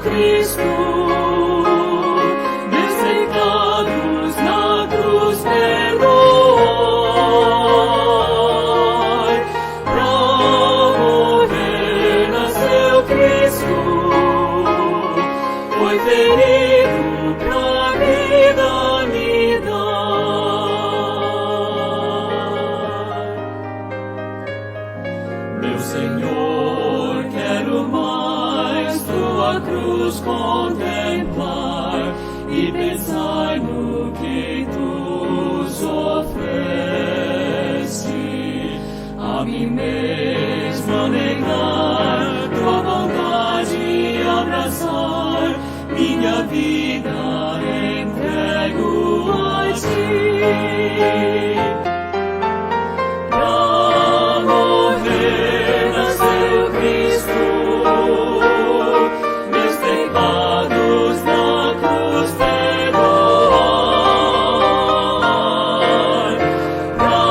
Cristo, meus pecados na cruz perdoai. Pra morrer nasceu Cristo, foi ferido pra vida me dar. Meu Senhor, quero mais tua cruz contemplar e pensar no que tu sofreste. A mim mesmo negar, tua vontade abraçar, minha vida entrego a ti. Pra morrer nasceu Cristo, meus pecados na cruz perdoar. Pra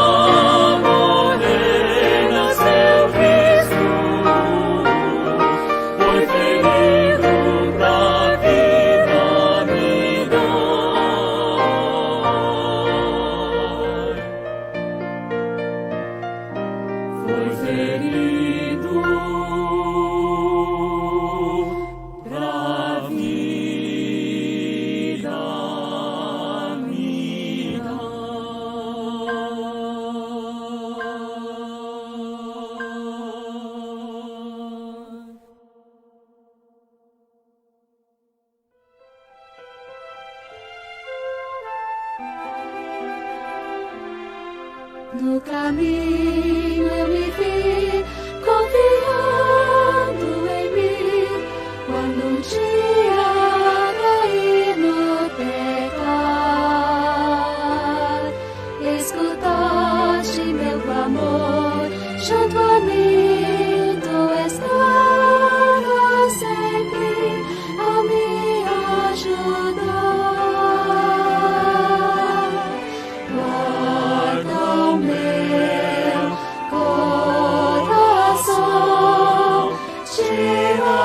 morrer nasceu Cristo, foi ferido pra vida me dar. Foi ferido pra vida me dar. No caminho eu me vi, confiando em mim, quando um dia caí no pecado. Escutaste meu clamor, junto a mim tu estarás sempre a me ajudar. Guarda o meu coração, tira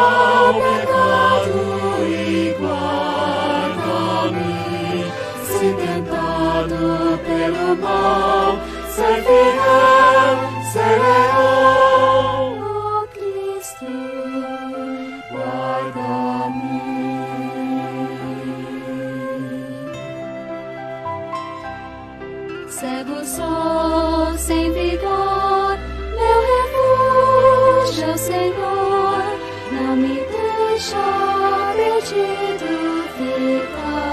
o pecado e guarda-me. Se tentado pelo mal, ser fiel, ser leal. Oh Cristo, guarda-me. Cego sou, sem vigor, meu refúgio, Senhor, não me deixa perdido ficar.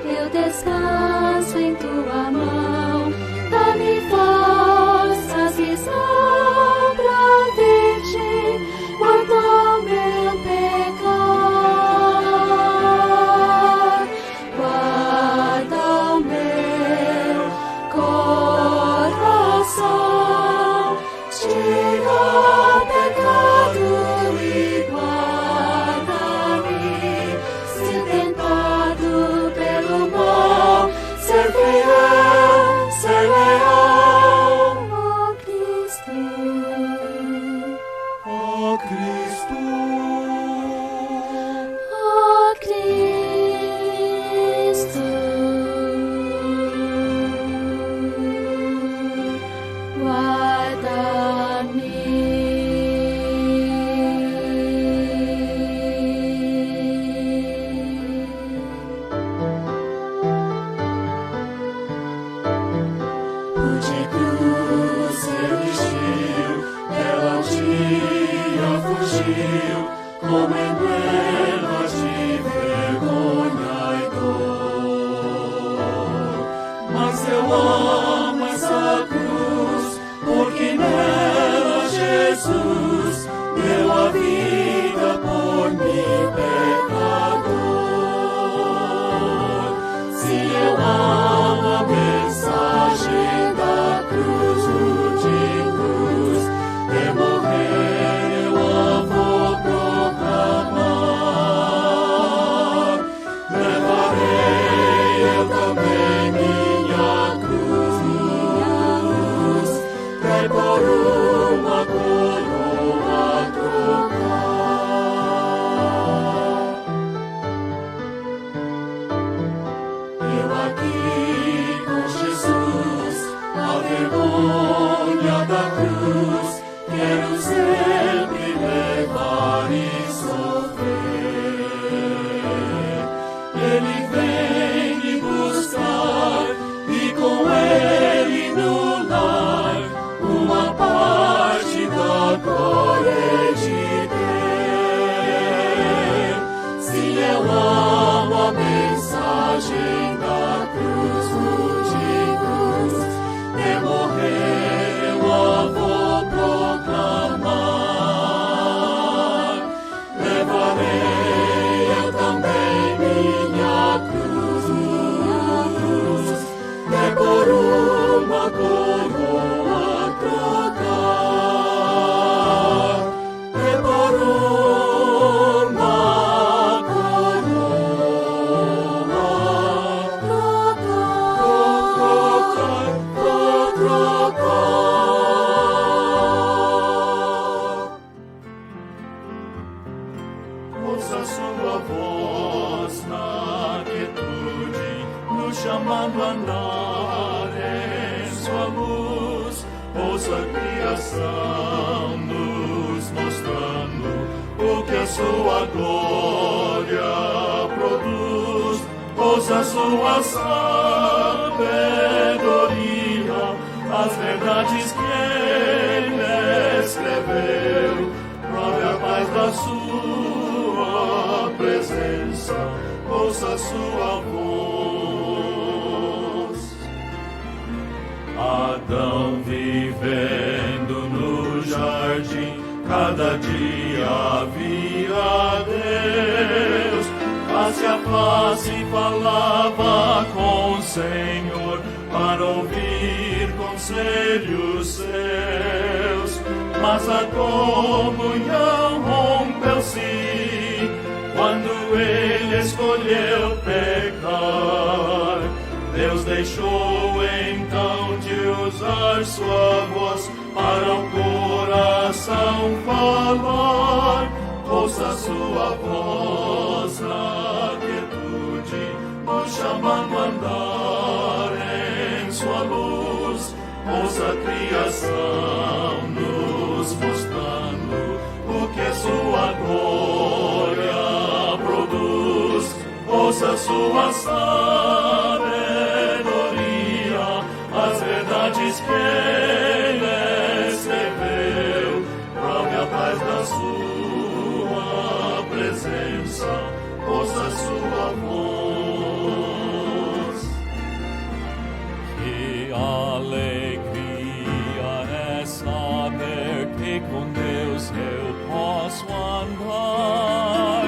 Eu descanso em tua mão, dá-me forças e sobra virgem, guarda o meu pecar. Guarda o meu coração, tira o pecado e guarda-me. Se tentado pelo mal, ser fiel, ser leal. Oh Cristo, Ó Cristo, oh Cristo, guarda-me. Pude cruz seu destino, ela um dia fugiu, como emblemas de vergonha e dor. Mas eu amo essa cruz, porque nela Jesus deu a vida por mim, pecador. Se eu amo a mensagem da cruz, de cruz, de morrer eu a vou proclamar. quero sempre levar e sofrer. Ele vem me buscar e com ele no lar uma parte da glória de ter. Se eu amo a mensagem da cruz, de cruz, de morrer eu a vou proclamar. Levarei eu também minha cruz, é por uma coroa trocar, é por uma coroa trocar. Ouça sua voz na quietude, nos chamando a andar em sua luz. Ouça a criação nos mostrando o que a sua glória produz. Ouça a sua sabedoria, as verdades que ele escreveu. Prove a paz da sua presença, ouça a sua voz. Adão vivendo no jardim, cada dia via Deus. Face a face falava com o Senhor, para ouvir conselhos seus. Mas a comunhão rompeu-se quando ele escolheu pecar. Deus deixou então de usar sua voz para o coração falar. Ouça sua voz na quietude, nos chamando a andar em sua luz. Ouça a criação nos mostrando o que a sua glória produz. Ouça sua sabedoria, as verdades que ele escreveu. Prove a paz da sua presença, ouça sua voz. Que alegria é saber que com Deus eu posso andar.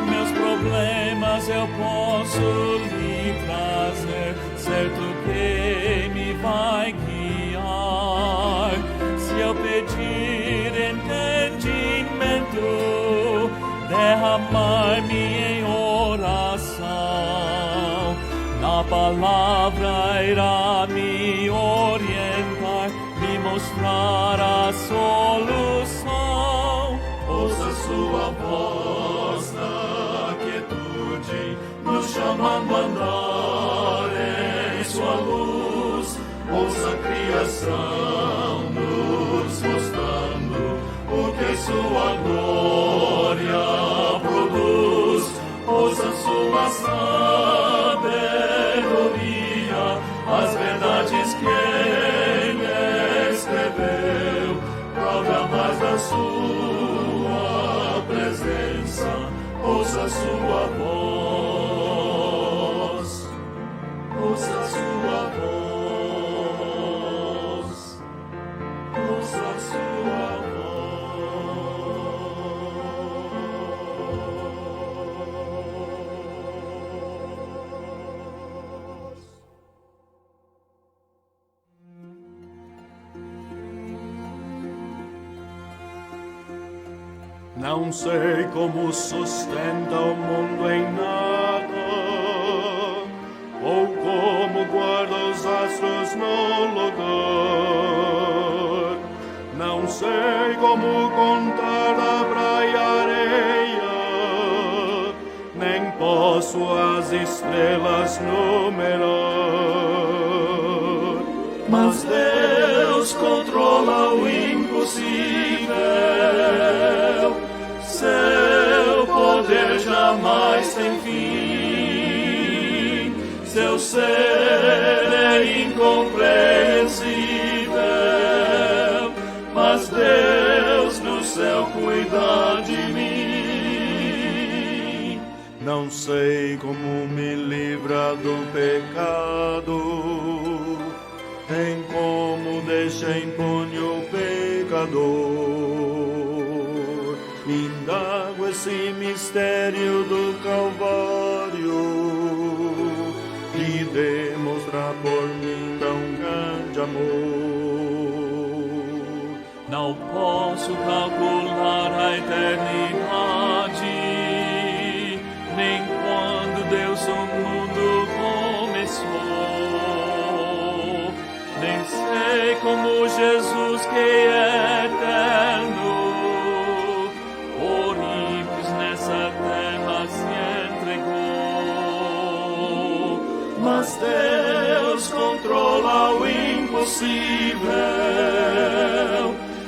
Meus problemas eu posso lhe trazer, certo que me vai guiar. Se eu pedir entendimento, derramar-me em oração, na palavra irá me orientar, me mostrar a solução. Ouça sua voz na quietude, nos chamando a andar em sua luz. Ouça a criação nos mostrando o que sua glória produz. Ouça sua sabedoria, as verdades que ele escreveu. Prove a paz da sua presença, ouça sua voz, ouça sua voz, ouça sua voz. Não sei como sustenta o mundo em nada, ou como guarda os astros no lugar. Não sei como contar a praia e areia, nem posso as estrelas numerar. Mas Deus controla o impossível. é incompreensível, mas Deus do céu cuida de mim. Não sei como me livra do pecado, nem como deixa impune o pecador. Indago esse mistério do Calvário e demonstra por mim tão grande amor. Não posso calcular a eternidade, nem quando Deus o mundo começou. Nem sei como Jesus, que é eterno, por ímpios nessa terra se entregou. Mas Deus controla o impossível,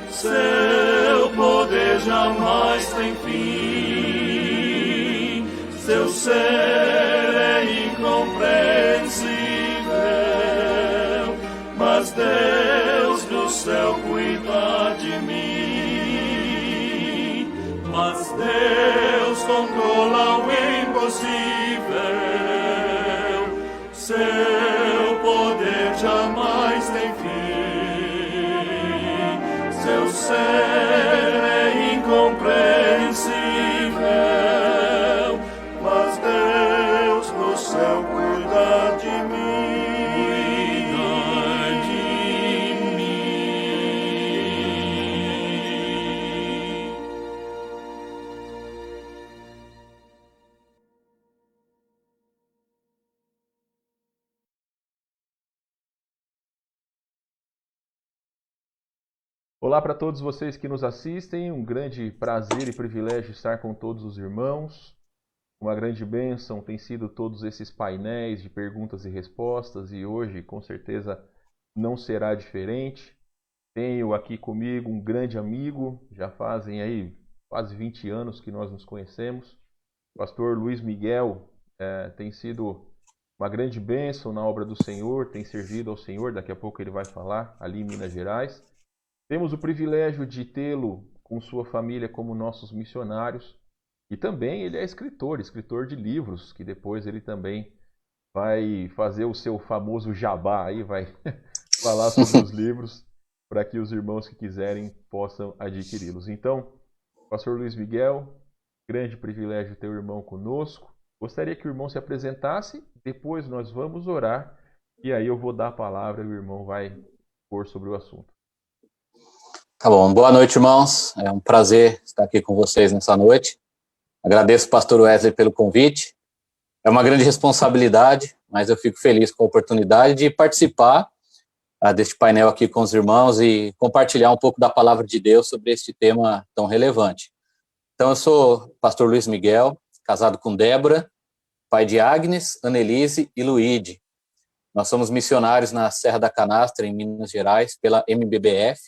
seu poder jamais tem fim, seu ser é incompreensível, mas Deus do céu cuida de mim. Mas Deus controla o impossível, seu poder jamais tem fim, seu ser é incompreensível, mas Deus no céu cuida de mim. Olá para todos vocês que nos assistem, um grande prazer e privilégio estar com todos os irmãos. Uma grande bênção tem sido todos esses painéis de perguntas e respostas e hoje com certeza não será diferente. Tenho aqui comigo um grande amigo, já fazem aí quase 20 anos que nós nos conhecemos. O pastor Luiz Miguel tem sido uma grande bênção na obra do Senhor, tem servido ao Senhor, daqui a pouco ele vai falar, ali em Minas Gerais. Temos o privilégio de tê-lo com sua família como nossos missionários e também ele é escritor de livros, que depois ele também vai fazer o seu famoso jabá, aí vai falar sobre os livros para que os irmãos que quiserem possam adquiri-los. Então, pastor Luiz Miguel, grande privilégio ter o irmão conosco. Gostaria que o irmão se apresentasse, depois nós vamos orar e aí eu vou dar a palavra e o irmão vai pôr sobre o assunto. Tá bom, boa noite, irmãos. É um prazer estar aqui com vocês nessa noite. Agradeço ao pastor Wesley pelo convite. É uma grande responsabilidade, mas eu fico feliz com a oportunidade de participar deste painel aqui com os irmãos e compartilhar um pouco da palavra de Deus sobre este tema tão relevante. Então, eu sou o pastor Luiz Miguel, casado com Débora, pai de Agnes, Annelise e Luíde. Nós somos missionários na Serra da Canastra, em Minas Gerais, pela MBBF.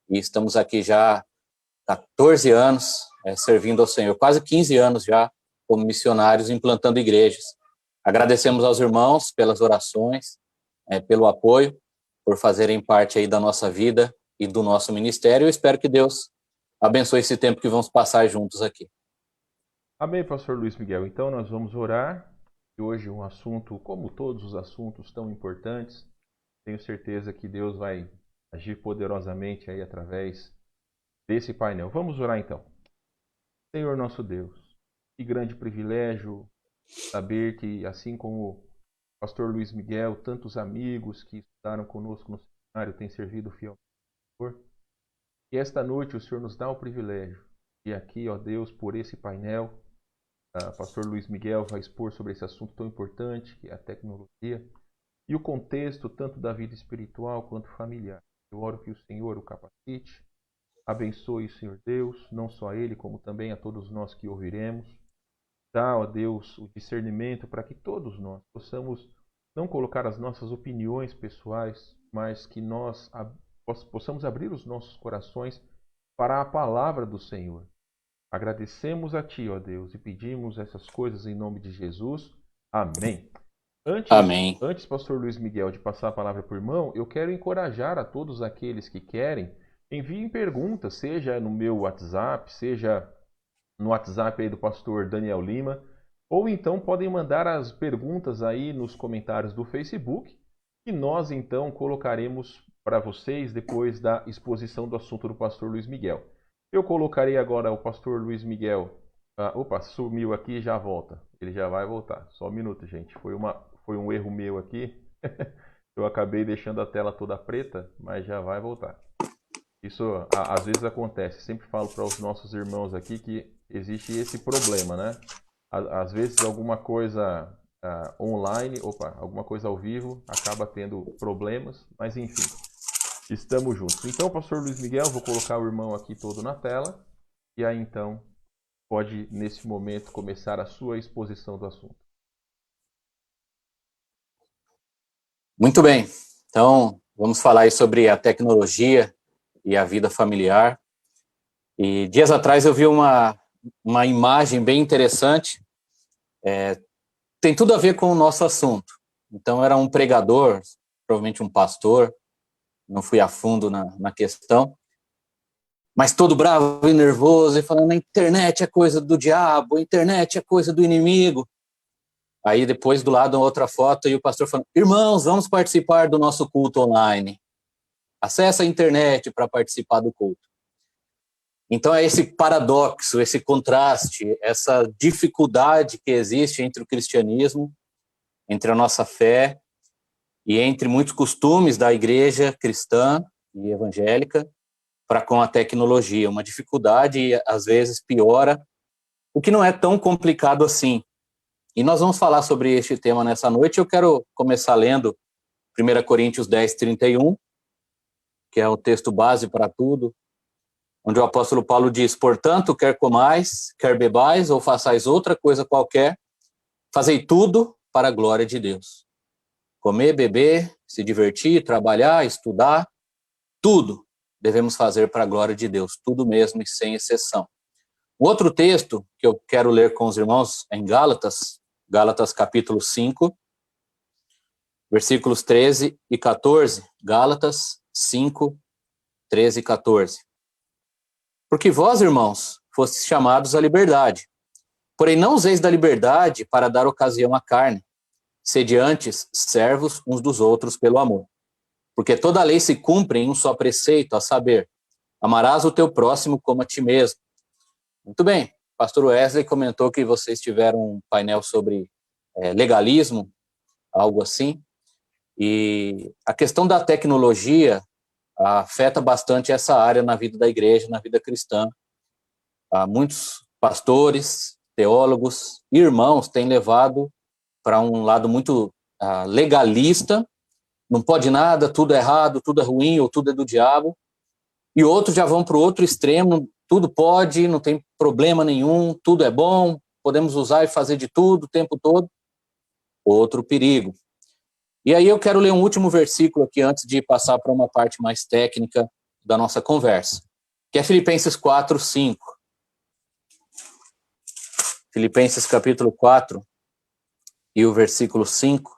E estamos aqui já há 14 anos servindo ao Senhor, quase 15 anos já como missionários, implantando igrejas. Agradecemos aos irmãos pelas orações, pelo apoio, por fazerem parte aí da nossa vida e do nosso ministério. Eu espero que Deus abençoe esse tempo que vamos passar juntos aqui. Amém, pastor Luiz Miguel. Então nós vamos orar. E hoje um assunto, como todos os assuntos tão importantes, tenho certeza que Deus vai agir poderosamente aí através desse painel. Vamos orar então. Senhor nosso Deus, que grande privilégio saber que, assim como o pastor Luiz Miguel, tantos amigos que estudaram conosco no seminário têm servido fielmente ao Senhor, e esta noite o Senhor nos dá o privilégio e aqui, ó Deus, por esse painel, o pastor Luiz Miguel vai expor sobre esse assunto tão importante que é a tecnologia e o contexto tanto da vida espiritual quanto familiar. Eu oro que o Senhor o capacite, abençoe o Senhor Deus, não só ele, como também a todos nós que ouviremos. Dá, ó Deus, o discernimento para que todos nós possamos não colocar as nossas opiniões pessoais, mas que nós possamos abrir os nossos corações para a palavra do Senhor. Agradecemos a Ti, ó Deus, e pedimos essas coisas em nome de Jesus. Amém. Amém. Antes, pastor Luiz Miguel, de passar a palavra para o irmão, eu quero encorajar a todos aqueles que querem, enviem perguntas, seja no meu WhatsApp, seja no WhatsApp aí do pastor Daniel Lima, ou então podem mandar as perguntas aí nos comentários do Facebook, que nós então colocaremos para vocês depois da exposição do assunto do pastor Luiz Miguel. Eu colocarei agora o pastor Luiz Miguel. Opa, sumiu aqui e já volta. Ele já vai voltar. Só um minuto, gente. Foi um erro meu aqui. Eu acabei deixando a tela toda preta, mas já vai voltar. Isso às vezes acontece. Sempre falo para os nossos irmãos aqui que existe esse problema, né? Às vezes alguma coisa online, alguma coisa ao vivo, acaba tendo problemas, mas enfim, estamos juntos. Então, pastor Luiz Miguel, vou colocar o irmão aqui todo na tela, e aí então pode, nesse momento, começar a sua exposição do assunto. Muito bem, então vamos falar aí sobre a tecnologia e a vida familiar. E dias atrás eu vi uma imagem bem interessante, tem tudo a ver com o nosso assunto. Então era um pregador, provavelmente um pastor, não fui a fundo na questão, mas todo bravo e nervoso e falando: a internet é coisa do diabo, a internet é coisa do inimigo. Aí depois do lado outra foto e o pastor falando: irmãos, vamos participar do nosso culto online. Acesse a internet para participar do culto. Então é esse paradoxo, esse contraste, essa dificuldade que existe entre o cristianismo, entre a nossa fé e entre muitos costumes da igreja cristã e evangélica para com a tecnologia. Uma dificuldade, às vezes, piora, o que não é tão complicado assim. E nós vamos falar sobre este tema nessa noite. Eu quero começar lendo 1 Coríntios 10, 31, que é o texto base para tudo, onde o apóstolo Paulo diz: portanto, quer comais, quer bebais, ou façais outra coisa qualquer, fazei tudo para a glória de Deus. Comer, beber, se divertir, trabalhar, estudar, tudo devemos fazer para a glória de Deus, tudo mesmo e sem exceção. O outro texto que eu quero ler com os irmãos é em Gálatas capítulo 5, versículos 13 e 14. Gálatas 5, 13 e 14. Porque vós, irmãos, fostes chamados à liberdade. Porém, não useis da liberdade para dar ocasião à carne. Sede antes servos uns dos outros pelo amor. Porque toda a lei se cumpre em um só preceito, a saber: amarás o teu próximo como a ti mesmo. Muito bem, pastor Wesley comentou que vocês tiveram um painel sobre legalismo, algo assim. E a questão da tecnologia afeta bastante essa área na vida da igreja, na vida cristã. Muitos pastores, teólogos, irmãos têm levado para um lado muito legalista, não pode nada, tudo é errado, tudo é ruim, ou tudo é do diabo, e outros já vão para o outro extremo: tudo pode, não tem problema nenhum, tudo é bom, podemos usar e fazer de tudo o tempo todo. Outro perigo. E aí eu quero ler um último versículo aqui antes de passar para uma parte mais técnica da nossa conversa, que é Filipenses 4, 5. Filipenses capítulo 4 e o versículo 5.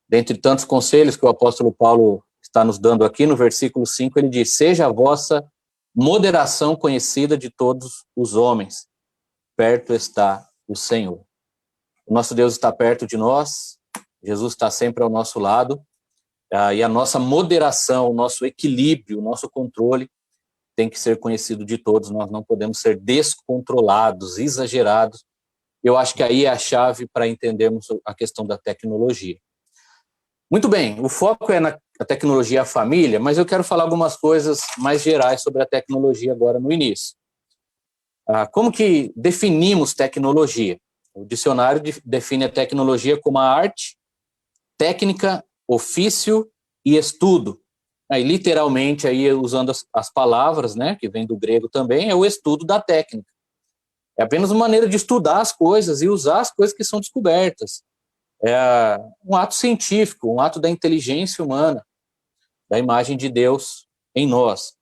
Dentre tantos conselhos que o apóstolo Paulo está nos dando aqui, no versículo 5 ele diz: seja a vossa moderação conhecida de todos os homens, perto está o Senhor. O nosso Deus está perto de nós, Jesus está sempre ao nosso lado, e a nossa moderação, o nosso equilíbrio, o nosso controle tem que ser conhecido de todos. Nós não podemos ser descontrolados, exagerados. Eu acho que aí é a chave para entendermos a questão da tecnologia. Muito bem, o foco é na tecnologia e a família, mas eu quero falar algumas coisas mais gerais sobre a tecnologia agora no início. Como que definimos tecnologia? O dicionário define a tecnologia como a arte, técnica, ofício e estudo. Aí, literalmente, aí, usando as palavras, né, que vem do grego também, é o estudo da técnica. É apenas uma maneira de estudar as coisas e usar as coisas que são descobertas. É um ato científico, um ato da inteligência humana, da imagem de Deus em nós.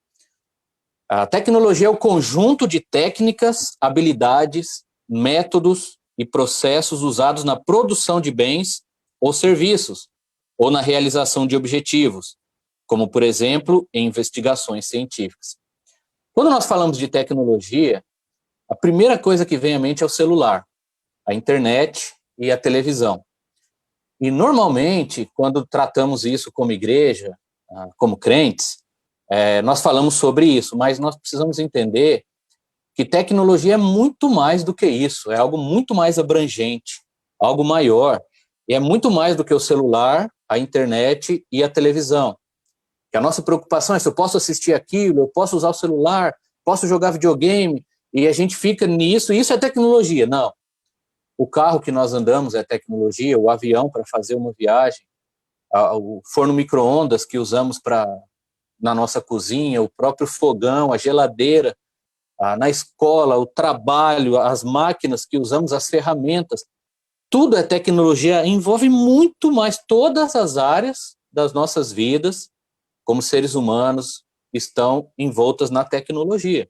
A tecnologia é o conjunto de técnicas, habilidades, métodos e processos usados na produção de bens ou serviços, ou na realização de objetivos, como, por exemplo, em investigações científicas. Quando nós falamos de tecnologia, a primeira coisa que vem à mente é o celular, a internet e a televisão. E, normalmente, quando tratamos isso como igreja, como crentes, nós falamos sobre isso, mas nós precisamos entender que tecnologia é muito mais do que isso, é algo muito mais abrangente, algo maior, e é muito mais do que o celular, a internet e a televisão. Que a nossa preocupação é se eu posso assistir aquilo, eu posso usar o celular, posso jogar videogame, e a gente fica nisso, e isso é tecnologia. Não. O carro que nós andamos é tecnologia, o avião para fazer uma viagem, o forno micro-ondas que usamos na nossa cozinha, o próprio fogão, a geladeira, na escola, o trabalho, as máquinas que usamos, as ferramentas, tudo é tecnologia, envolve muito mais todas as áreas das nossas vidas, como seres humanos, estão envoltas na tecnologia.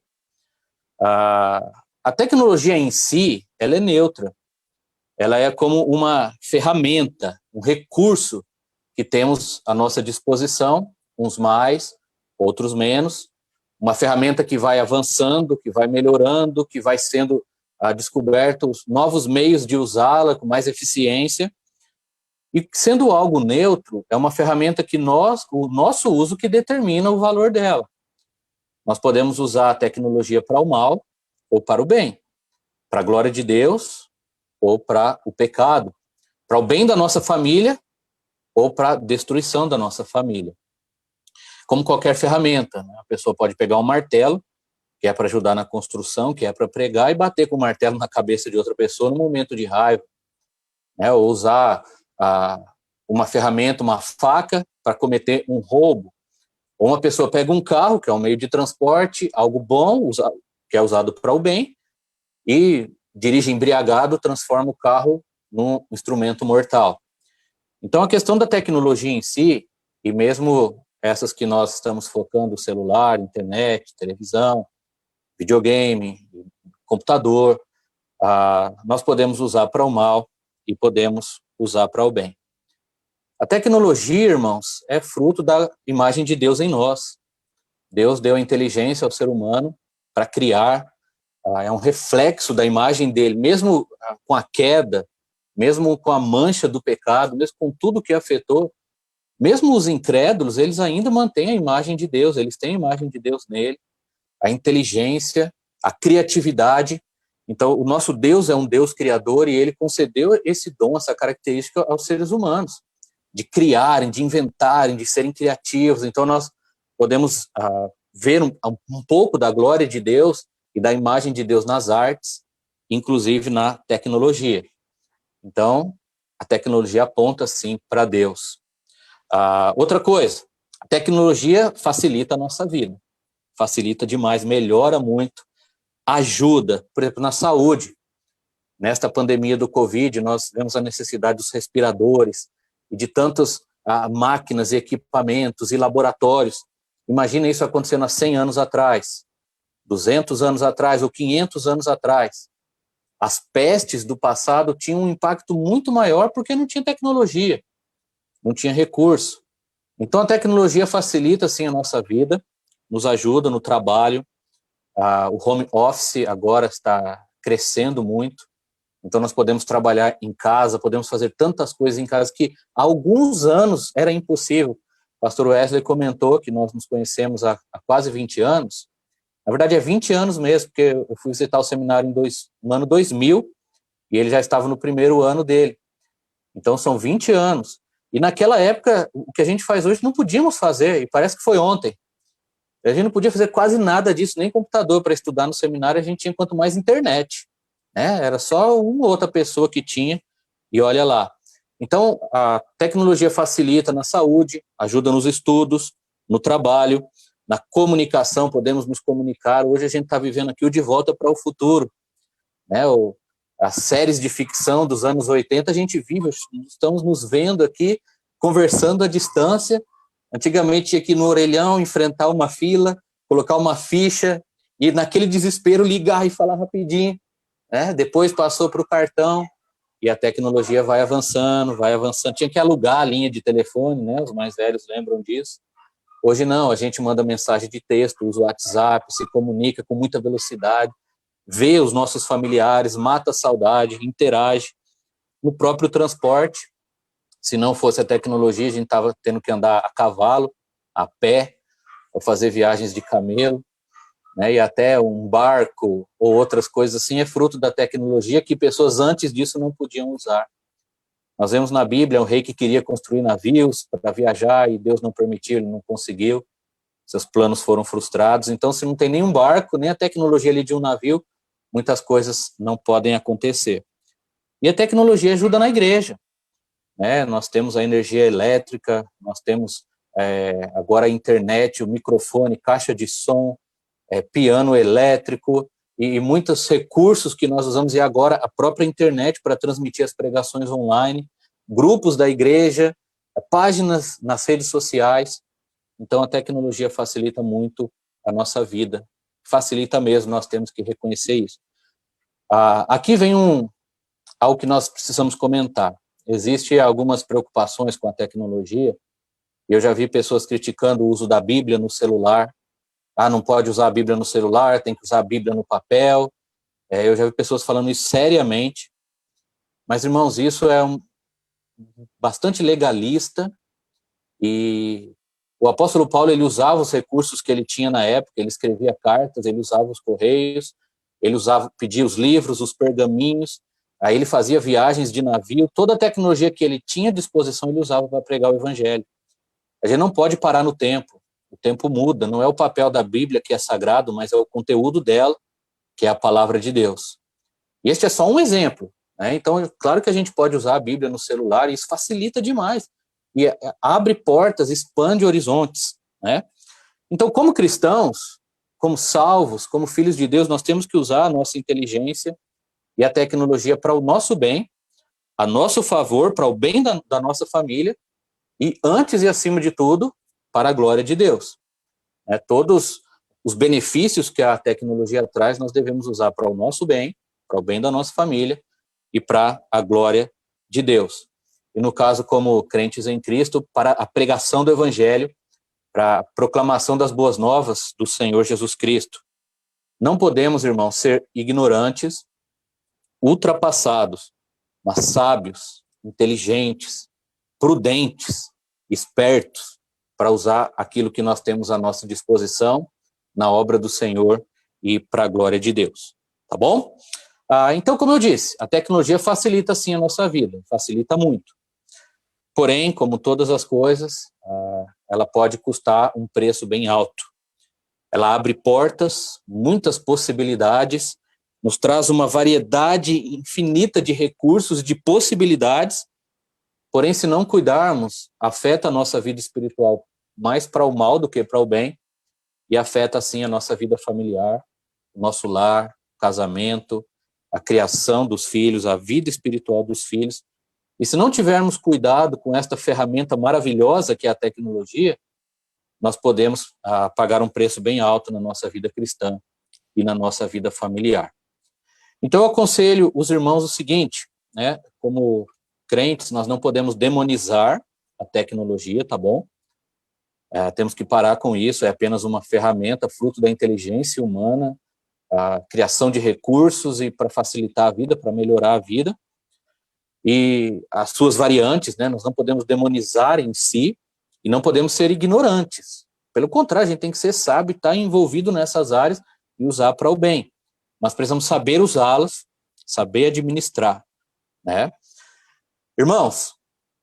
A tecnologia em si, ela é neutra, ela é como uma ferramenta, um recurso que temos à nossa disposição, uns mais, outros menos, uma ferramenta que vai avançando, que vai melhorando, que vai sendo descobertos novos meios de usá-la com mais eficiência. E sendo algo neutro, é uma ferramenta que o nosso uso que determina o valor dela. Nós podemos usar a tecnologia para o mal ou para o bem, para a glória de Deus ou para o pecado, para o bem da nossa família ou para a destruição da nossa família. Como qualquer ferramenta, né? A pessoa pode pegar um martelo, que é para ajudar na construção, que é para pregar, e bater com o martelo na cabeça de outra pessoa no momento de raiva, né? Ou usar uma ferramenta, uma faca, para cometer um roubo. Ou uma pessoa pega um carro, que é um meio de transporte, algo bom, que é usado para o bem, e dirige embriagado, transforma o carro num instrumento mortal. Então, a questão da tecnologia em si, e mesmo essas que nós estamos focando, celular, internet, televisão, videogame, computador, nós podemos usar para o mal e podemos usar para o bem. A tecnologia, irmãos, é fruto da imagem de Deus em nós. Deus deu a inteligência ao ser humano para criar, é um reflexo da imagem dele, mesmo com a queda, mesmo com a mancha do pecado, mesmo com tudo que afetou, mesmo os incrédulos, eles ainda mantêm a imagem de Deus, eles têm a imagem de Deus nele, a inteligência, a criatividade. Então, o nosso Deus é um Deus criador e ele concedeu esse dom, essa característica aos seres humanos, de criarem, de inventarem, de serem criativos. Então, nós podemos ver um pouco da glória de Deus e da imagem de Deus nas artes, inclusive na tecnologia. Então, a tecnologia aponta, sim, para Deus. Outra coisa, a tecnologia facilita a nossa vida, facilita demais, melhora muito, ajuda, por exemplo, na saúde. Nesta pandemia do Covid, nós vemos a necessidade dos respiradores e de tantas máquinas e equipamentos e laboratórios. Imagina isso acontecendo há 100 anos atrás, 200 anos atrás ou 500 anos atrás. As pestes do passado tinham um impacto muito maior porque não tinha tecnologia, não tinha recurso. Então a tecnologia facilita sim a nossa vida, nos ajuda no trabalho. O home office agora está crescendo muito, então nós podemos trabalhar em casa, podemos fazer tantas coisas em casa que há alguns anos era impossível. O pastor Wesley comentou que nós nos conhecemos há quase 20 anos, na verdade é 20 anos mesmo, porque eu fui visitar o seminário no ano 2000 e ele já estava no primeiro ano dele. Então são 20 anos. E naquela época, o que a gente faz hoje não podíamos fazer, e parece que foi ontem. A gente não podia fazer quase nada disso, nem computador para estudar no seminário, a gente tinha quanto mais internet, né? Era só uma ou outra pessoa que tinha, e olha lá. Então, a tecnologia facilita na saúde, ajuda nos estudos, no trabalho, na comunicação, podemos nos comunicar. Hoje a gente está vivendo aqui o De Volta para o Futuro, né? As séries de ficção dos anos 80, a gente vive, estamos nos vendo aqui, conversando à distância. Antigamente tinha que ir no orelhão, enfrentar uma fila, colocar uma ficha, e naquele desespero ligar e falar rapidinho, né? Depois passou para o cartão, e a tecnologia vai avançando, vai avançando. Tinha que alugar a linha de telefone, né? Os mais velhos lembram disso. Hoje não, a gente manda mensagem de texto, usa o WhatsApp, se comunica com muita velocidade, vê os nossos familiares, mata a saudade, interage. No próprio transporte, se não fosse a tecnologia, a gente estava tendo que andar a cavalo, a pé, ou fazer viagens de camelo, né? E até um barco ou outras coisas assim é fruto da tecnologia que pessoas antes disso não podiam usar. Nós vemos na Bíblia um rei que queria construir navios para viajar e Deus não permitiu, ele não conseguiu, seus planos foram frustrados. Então, se não tem nenhum barco, nem a tecnologia ali de um navio, muitas coisas não podem acontecer. E a tecnologia ajuda na igreja, né? Nós temos a energia elétrica, nós temos agora a internet, o microfone, caixa de som, piano elétrico e muitos recursos que nós usamos, e agora a própria internet para transmitir as pregações online, grupos da igreja, páginas nas redes sociais. Então a tecnologia facilita muito a nossa vida, facilita mesmo, nós temos que reconhecer isso. Aqui vem algo que nós precisamos comentar. Existem algumas preocupações com a tecnologia. Eu já vi pessoas criticando o uso da Bíblia no celular. Não pode usar a Bíblia no celular, tem que usar a Bíblia no papel. Eu já vi pessoas falando isso seriamente. Mas, irmãos, isso é bastante legalista. E o apóstolo Paulo, ele usava os recursos que ele tinha na época, ele escrevia cartas, ele usava os correios, ele pedia os livros, os pergaminhos, aí ele fazia viagens de navio, toda a tecnologia que ele tinha à disposição ele usava para pregar o evangelho. A gente não pode parar no tempo, o tempo muda, não é o papel da Bíblia que é sagrado, mas é o conteúdo dela, que é a palavra de Deus. E este é só um exemplo, né? Então, claro que a gente pode usar a Bíblia no celular, e isso facilita demais, e abre portas, expande horizontes, né? Então, como cristãos, como salvos, como filhos de Deus, nós temos que usar a nossa inteligência e a tecnologia para o nosso bem, a nosso favor, para o bem da nossa família, e antes e acima de tudo, para a glória de Deus. Todos os benefícios que a tecnologia traz, nós devemos usar para o nosso bem, para o bem da nossa família e para a glória de Deus. E no caso, como crentes em Cristo, para a pregação do Evangelho, para a proclamação das boas novas do Senhor Jesus Cristo. Não podemos, irmãos, ser ignorantes, ultrapassados, mas sábios, inteligentes, prudentes, espertos, para usar aquilo que nós temos à nossa disposição na obra do Senhor e para a glória de Deus. Tá bom? Então, como eu disse, a tecnologia facilita sim a nossa vida, facilita muito. Porém, como todas as coisas, ela pode custar um preço bem alto. Ela abre portas, muitas possibilidades, nos traz uma variedade infinita de recursos, de possibilidades, porém, se não cuidarmos, afeta a nossa vida espiritual mais para o mal do que para o bem, e afeta, assim, a nossa vida familiar, o nosso lar, o casamento, a criação dos filhos, a vida espiritual dos filhos. E se não tivermos cuidado com esta ferramenta maravilhosa que é a tecnologia, nós podemos pagar um preço bem alto na nossa vida cristã e na nossa vida familiar. Então eu aconselho os irmãos o seguinte, né? Como crentes, nós não podemos demonizar a tecnologia, tá bom? Temos que parar com isso, é apenas uma ferramenta, fruto da inteligência humana, a criação de recursos e para facilitar a vida, para melhorar a vida. E as suas variantes, né? Nós não podemos demonizar em si e não podemos ser ignorantes. Pelo contrário, a gente tem que ser sábio, estar envolvido nessas áreas e usar para o bem. Nós precisamos saber usá-las, saber administrar, né? Irmãos,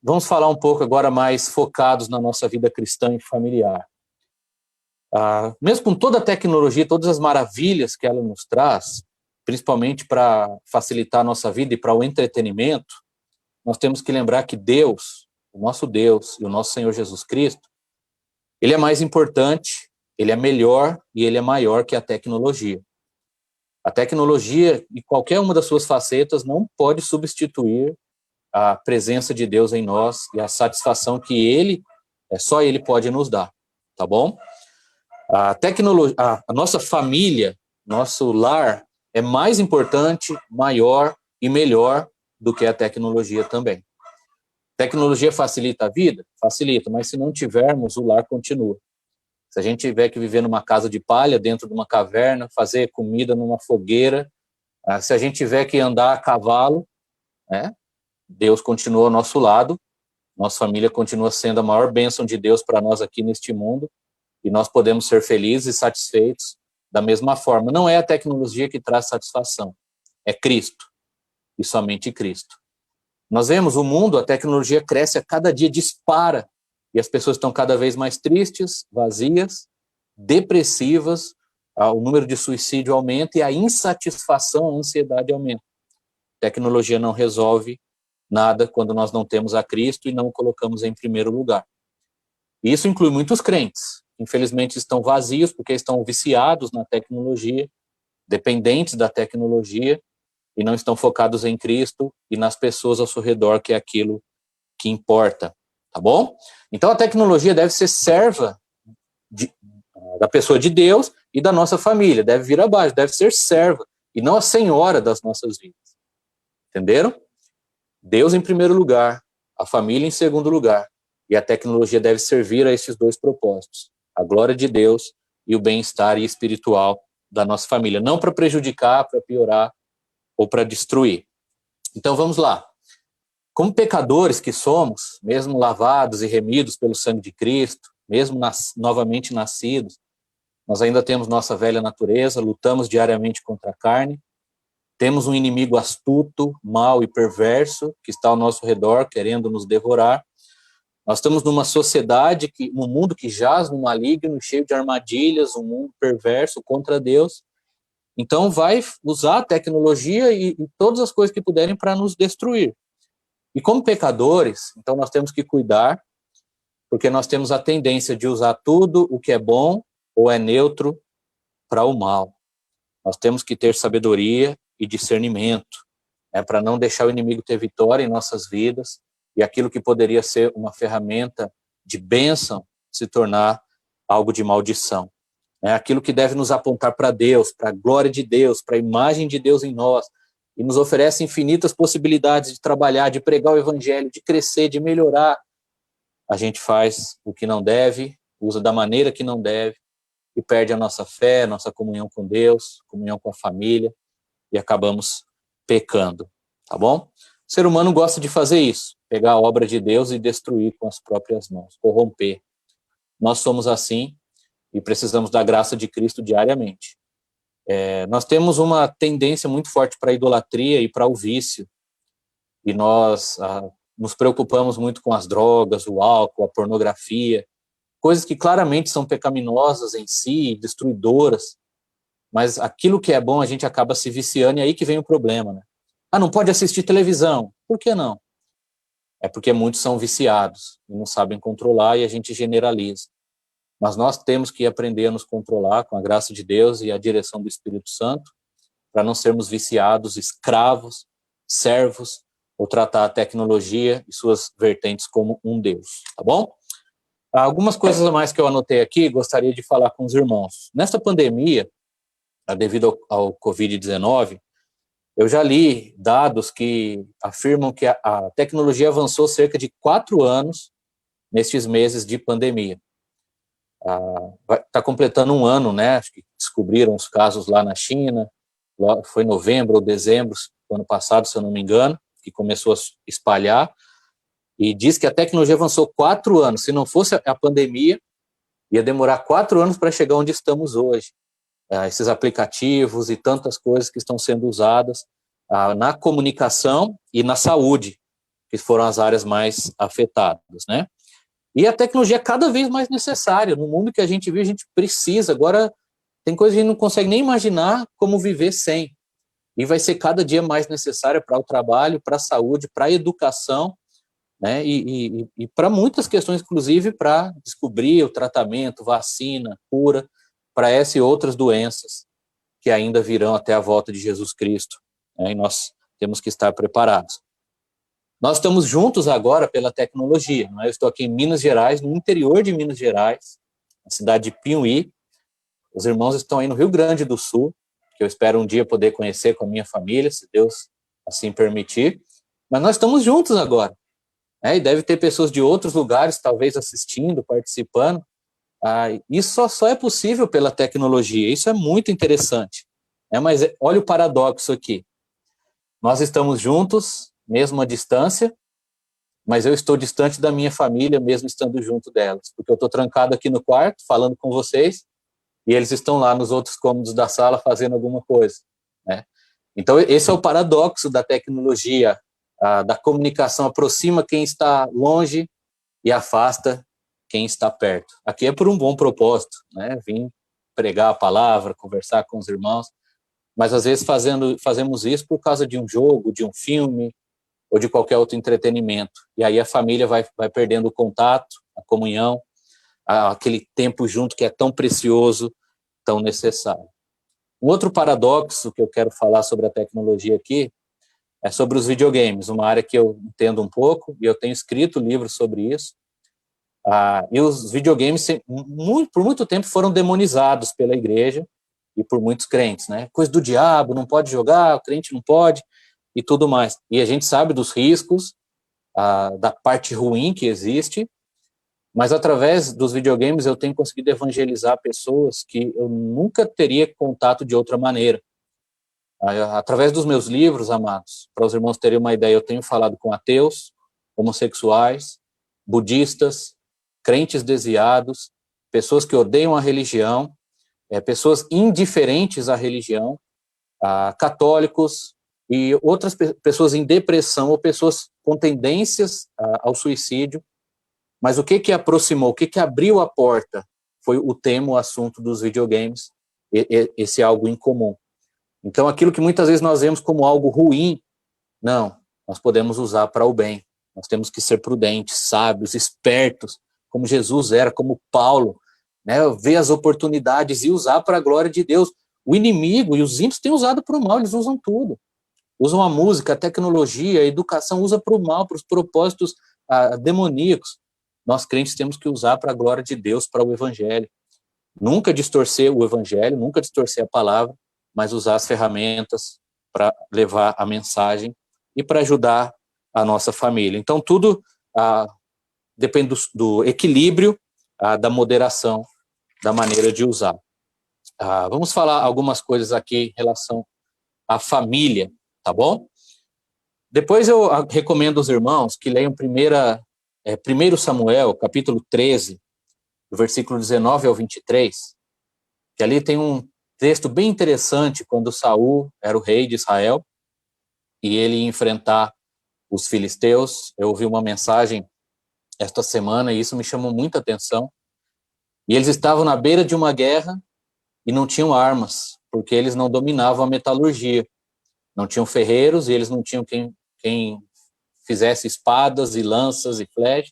vamos falar um pouco agora mais focados na nossa vida cristã e familiar. Mesmo com toda a tecnologia, todas as maravilhas que ela nos traz, principalmente para facilitar a nossa vida e para o entretenimento, nós temos que lembrar que Deus, o nosso Deus e o nosso Senhor Jesus Cristo, Ele é mais importante, Ele é melhor e Ele é maior que a tecnologia. A tecnologia, e qualquer uma das suas facetas, não pode substituir a presença de Deus em nós e a satisfação que Ele, só Ele pode nos dar, tá bom? A tecnologia, a nossa família, nosso lar, é mais importante, maior e melhor do que a tecnologia também. Tecnologia facilita a vida? Facilita, mas se não tivermos, o lar continua. Se a gente tiver que viver numa casa de palha, dentro de uma caverna, fazer comida numa fogueira, se a gente tiver que andar a cavalo, né, Deus continua ao nosso lado, nossa família continua sendo a maior bênção de Deus para nós aqui neste mundo, e nós podemos ser felizes e satisfeitos da mesma forma. Não é a tecnologia que traz satisfação, é Cristo, e somente Cristo. Nós vemos o mundo, a tecnologia cresce a cada dia, dispara, e as pessoas estão cada vez mais tristes, vazias, depressivas, o número de suicídio aumenta e a insatisfação, a ansiedade aumenta. A tecnologia não resolve nada quando nós não temos a Cristo e não o colocamos em primeiro lugar. E isso inclui muitos crentes, infelizmente estão vazios porque estão viciados na tecnologia, dependentes da tecnologia, e não estão focados em Cristo e nas pessoas ao seu redor, que é aquilo que importa, tá bom? Então a tecnologia deve ser serva da pessoa de Deus e da nossa família, deve vir abaixo, deve ser serva, e não a senhora das nossas vidas. Entenderam? Deus em primeiro lugar, a família em segundo lugar, e a tecnologia deve servir a esses dois propósitos, a glória de Deus e o bem-estar espiritual da nossa família, não para prejudicar, para piorar ou para destruir. Então vamos lá. Como pecadores que somos, mesmo lavados e remidos pelo sangue de Cristo, mesmo novamente nascidos, nós ainda temos nossa velha natureza, lutamos diariamente contra a carne, temos um inimigo astuto, mau e perverso, que está ao nosso redor, querendo nos devorar. Nós estamos numa sociedade, num mundo que jaz no maligno, cheio de armadilhas, um mundo perverso contra Deus. Então vai usar a tecnologia e todas as coisas que puderem para nos destruir. E como pecadores, então nós temos que cuidar, porque nós temos a tendência de usar tudo o que é bom ou é neutro para o mal. Nós temos que ter sabedoria e discernimento, para não deixar o inimigo ter vitória em nossas vidas e aquilo que poderia ser uma ferramenta de bênção se tornar algo de maldição. Aquilo que deve nos apontar para Deus, para a glória de Deus, para a imagem de Deus em nós, e nos oferece infinitas possibilidades de trabalhar, de pregar o evangelho, de crescer, de melhorar. A gente faz o que não deve, usa da maneira que não deve, e perde a nossa fé, nossa comunhão com Deus, comunhão com a família, e acabamos pecando, tá bom? O ser humano gosta de fazer isso, pegar a obra de Deus e destruir com as próprias mãos, corromper. Nós somos assim e precisamos da graça de Cristo diariamente. Nós temos uma tendência muito forte para a idolatria e para o vício, e nós nos preocupamos muito com as drogas, o álcool, a pornografia, coisas que claramente são pecaminosas em si, destruidoras, mas aquilo que é bom a gente acaba se viciando, e aí que vem o problema, né? Não pode assistir televisão. Por que não? É porque muitos são viciados e não sabem controlar, e a gente generaliza. Mas nós temos que aprender a nos controlar com a graça de Deus e a direção do Espírito Santo, para não sermos viciados, escravos, servos, ou tratar a tecnologia e suas vertentes como um Deus, tá bom? Algumas coisas a mais que eu anotei aqui, gostaria de falar com os irmãos. Nesta pandemia, devido ao Covid-19, eu já li dados que afirmam que a tecnologia avançou cerca de 4 anos nestes meses de pandemia. Está completando 1 ano, né? Acho que descobriram os casos lá na China, foi novembro ou dezembro do ano passado, se eu não me engano, que começou a espalhar, e diz que a tecnologia avançou 4 anos. Se não fosse a pandemia, ia demorar 4 anos para chegar onde estamos hoje. Esses aplicativos e tantas coisas que estão sendo usadas na comunicação e na saúde, que foram as áreas mais afetadas, né? E a tecnologia é cada vez mais necessária. No mundo que a gente vive, a gente precisa. Agora, tem coisas que a gente não consegue nem imaginar como viver sem. E vai ser cada dia mais necessária para o trabalho, para a saúde, para a educação, né? E para muitas questões, inclusive para descobrir o tratamento, vacina, cura, para essa e outras doenças que ainda virão até a volta de Jesus Cristo, né? E nós temos que estar preparados. Nós estamos juntos agora pela tecnologia, né? Eu estou aqui em Minas Gerais, no interior de Minas Gerais, na cidade de Pinhuí. Os irmãos estão aí no Rio Grande do Sul, que eu espero um dia poder conhecer com a minha família, se Deus assim permitir. Mas nós estamos juntos agora, né? E deve ter pessoas de outros lugares, talvez assistindo, participando. Isso só é possível pela tecnologia. Isso é muito interessante, né? Mas olha o paradoxo aqui. Nós estamos juntos, mesmo à distância, mas eu estou distante da minha família, mesmo estando junto delas, porque eu estou trancado aqui no quarto, falando com vocês, e eles estão lá nos outros cômodos da sala fazendo alguma coisa, né? Então, esse é o paradoxo da tecnologia, da comunicação, aproxima quem está longe e afasta quem está perto. Aqui é por um bom propósito, né? Vim pregar a palavra, conversar com os irmãos, mas às vezes fazemos isso por causa de um jogo, de um filme, ou de qualquer outro entretenimento. E aí a família vai perdendo o contato, a comunhão, aquele tempo junto que é tão precioso, tão necessário. Um outro paradoxo que eu quero falar sobre a tecnologia aqui é sobre os videogames, uma área que eu entendo um pouco, e eu tenho escrito livros sobre isso. E os videogames, por muito tempo, foram demonizados pela igreja e por muitos crentes, né? Coisa do diabo, não pode jogar, o crente não pode, e tudo mais. E a gente sabe dos riscos, da parte ruim que existe, mas através dos videogames eu tenho conseguido evangelizar pessoas que eu nunca teria contato de outra maneira. Através dos meus livros, amados, para os irmãos terem uma ideia, eu tenho falado com ateus, homossexuais, budistas, crentes desviados, pessoas que odeiam a religião, pessoas indiferentes à religião, católicos, e outras pessoas em depressão ou pessoas com tendências ao suicídio. Mas o que aproximou, o que abriu a porta foi o tema, o assunto dos videogames, esse algo em comum. Então, aquilo que muitas vezes nós vemos como algo ruim, não, nós podemos usar para o bem. Nós temos que ser prudentes, sábios, espertos, como Jesus era, como Paulo, né? Ver as oportunidades e usar para a glória de Deus. O inimigo e os ímpios têm usado para o mal, eles usam tudo. Usam a música, a tecnologia, a educação, usa para o mal, para os propósitos demoníacos. Nós crentes temos que usar para a glória de Deus, para o evangelho. Nunca distorcer o evangelho, nunca distorcer a palavra, mas usar as ferramentas para levar a mensagem e para ajudar a nossa família. Então, tudo depende do equilíbrio, da moderação, da maneira de usar. Vamos falar algumas coisas aqui em relação à família, tá bom? Depois eu recomendo aos irmãos que leiam 1 Samuel, capítulo 13, do versículo 19 ao 23, que ali tem um texto bem interessante quando Saul era o rei de Israel e ele ia enfrentar os filisteus. Eu ouvi uma mensagem esta semana e isso me chamou muita atenção. E eles estavam na beira de uma guerra e não tinham armas, porque eles não dominavam a metalurgia. Não tinham ferreiros e eles não tinham quem fizesse espadas e lanças e flechas.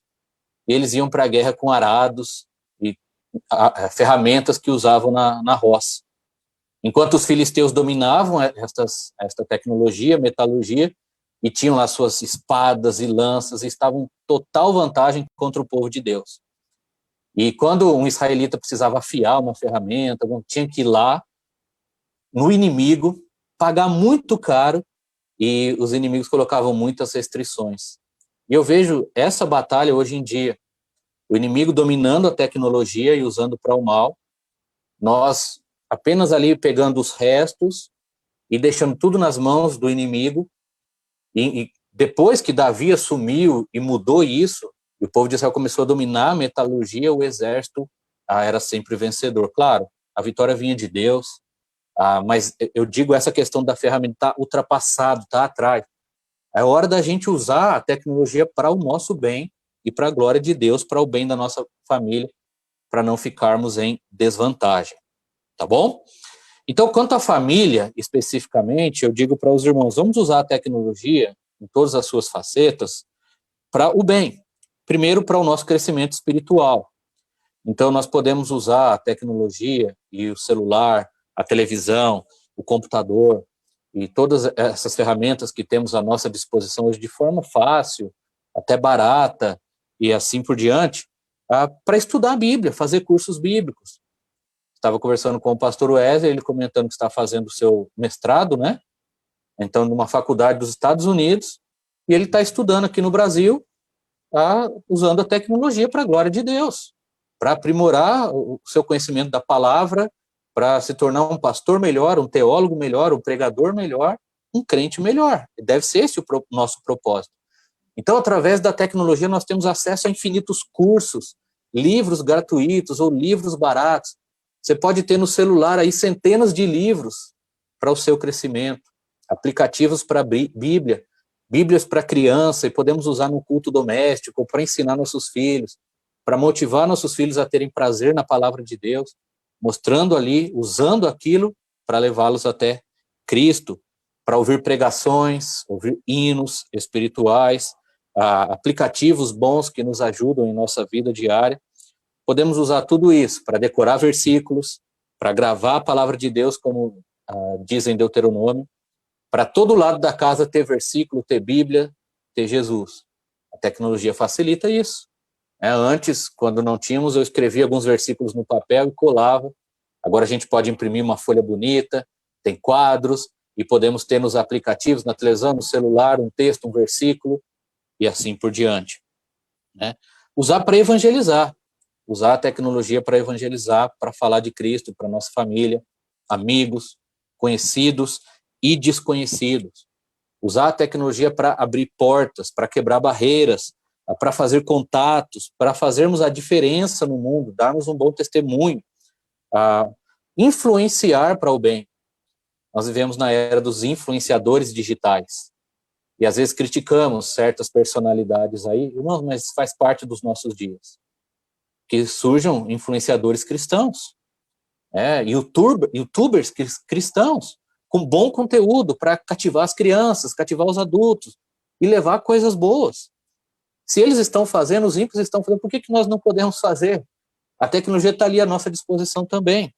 E eles iam para a guerra com arados e ferramentas que usavam na roça. Enquanto os filisteus dominavam esta tecnologia, metalurgia, e tinham lá suas espadas e lanças, e estavam em total vantagem contra o povo de Deus. E quando um israelita precisava afiar uma ferramenta, tinha que ir lá no inimigo, pagar muito caro, e os inimigos colocavam muitas restrições. E eu vejo essa batalha hoje em dia, o inimigo dominando a tecnologia e usando para o mal, nós apenas ali pegando os restos e deixando tudo nas mãos do inimigo, e depois que Davi assumiu e mudou isso, e o povo de Israel começou a dominar a metalurgia, o exército era sempre vencedor. Claro, a vitória vinha de Deus, mas eu digo, essa questão da ferramenta está ultrapassado, está atrás. É hora da gente usar a tecnologia para o nosso bem e para a glória de Deus, para o bem da nossa família, para não ficarmos em desvantagem. Tá bom? Então, quanto à família, especificamente, eu digo para os irmãos, vamos usar a tecnologia em todas as suas facetas para o bem. Primeiro, para o nosso crescimento espiritual. Então, nós podemos usar a tecnologia e o celular, a televisão, o computador e todas essas ferramentas que temos à nossa disposição hoje de forma fácil, até barata e assim por diante, para estudar a Bíblia, fazer cursos bíblicos. Estava conversando com o pastor Wesley, ele comentando que está fazendo o seu mestrado, né? Então, numa faculdade dos Estados Unidos, e ele está estudando aqui no Brasil, usando a tecnologia para a glória de Deus, para aprimorar o seu conhecimento da palavra, para se tornar um pastor melhor, um teólogo melhor, um pregador melhor, um crente melhor. Deve ser esse o nosso propósito. Então, através da tecnologia, nós temos acesso a infinitos cursos, livros gratuitos ou livros baratos. Você pode ter no celular aí centenas de livros para o seu crescimento, aplicativos para Bíblia, Bíblias para criança, e podemos usar no culto doméstico, para ensinar nossos filhos, para motivar nossos filhos a terem prazer na palavra de Deus, mostrando ali, usando aquilo para levá-los até Cristo, para ouvir pregações, ouvir hinos espirituais, aplicativos bons que nos ajudam em nossa vida diária. Podemos usar tudo isso para decorar versículos, para gravar a palavra de Deus, como diz em Deuteronômio, para todo lado da casa ter versículo, ter Bíblia, ter Jesus. A tecnologia facilita isso. Antes, quando não tínhamos, eu escrevia alguns versículos no papel e colava. Agora a gente pode imprimir uma folha bonita, tem quadros, e podemos ter nos aplicativos, na televisão, no celular, um texto, um versículo, e assim por diante. Usar para evangelizar. Usar a tecnologia para evangelizar, para falar de Cristo, para nossa família, amigos, conhecidos e desconhecidos. Usar a tecnologia para abrir portas, para quebrar barreiras, para fazer contatos, para fazermos a diferença no mundo, darmos um bom testemunho, influenciar para o bem. Nós vivemos na era dos influenciadores digitais. E às vezes criticamos certas personalidades aí, irmãos, mas faz parte dos nossos dias. Que surjam influenciadores cristãos, youtubers cristãos, com bom conteúdo para cativar as crianças, cativar os adultos e levar coisas boas. Se eles estão fazendo, os ímpios estão fazendo, por que nós não podemos fazer? A tecnologia está ali à nossa disposição também,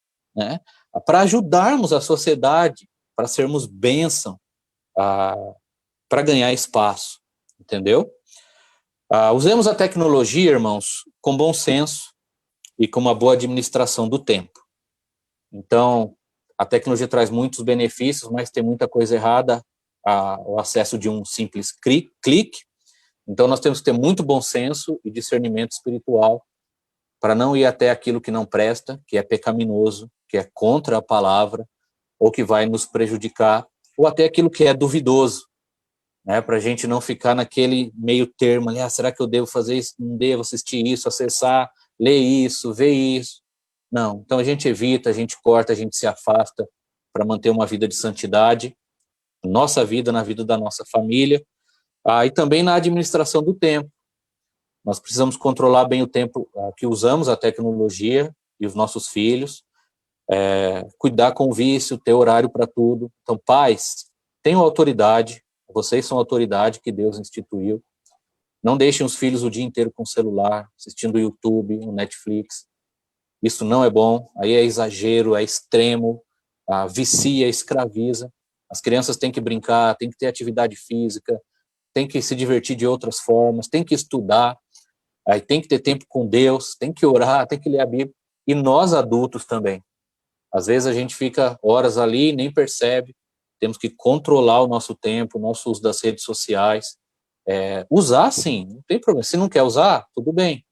para ajudarmos a sociedade, para sermos bênção, para ganhar espaço, entendeu? Usemos a tecnologia, irmãos, com bom senso e com uma boa administração do tempo. Então, a tecnologia traz muitos benefícios, mas tem muita coisa errada, o acesso de um simples clique. Então, nós temos que ter muito bom senso e discernimento espiritual para não ir até aquilo que não presta, que é pecaminoso, que é contra a palavra, ou que vai nos prejudicar, ou até aquilo que é duvidoso, para a gente não ficar naquele meio termo ali, será que eu devo fazer isso? Não devo assistir isso, acessar, ler isso, ver isso. Não, então a gente evita, a gente corta, a gente se afasta para manter uma vida de santidade, nossa vida, na vida da nossa família, e também na administração do tempo. Nós precisamos controlar bem o tempo que usamos a tecnologia e os nossos filhos, cuidar com o vício, ter horário para tudo. Então, pais, tenham autoridade, vocês são a autoridade que Deus instituiu. Não deixem os filhos o dia inteiro com o celular, assistindo o YouTube, o Netflix. Isso não é bom, aí é exagero, é extremo, vicia, escraviza. As crianças têm que brincar, têm que ter atividade física, têm que se divertir de outras formas, têm que estudar, aí tem que ter tempo com Deus, tem que orar, tem que ler a Bíblia. E nós adultos também. Às vezes a gente fica horas ali e nem percebe. Temos que controlar o nosso tempo, o nosso uso das redes sociais. Usar, sim, não tem problema. Se não quer usar, tudo bem.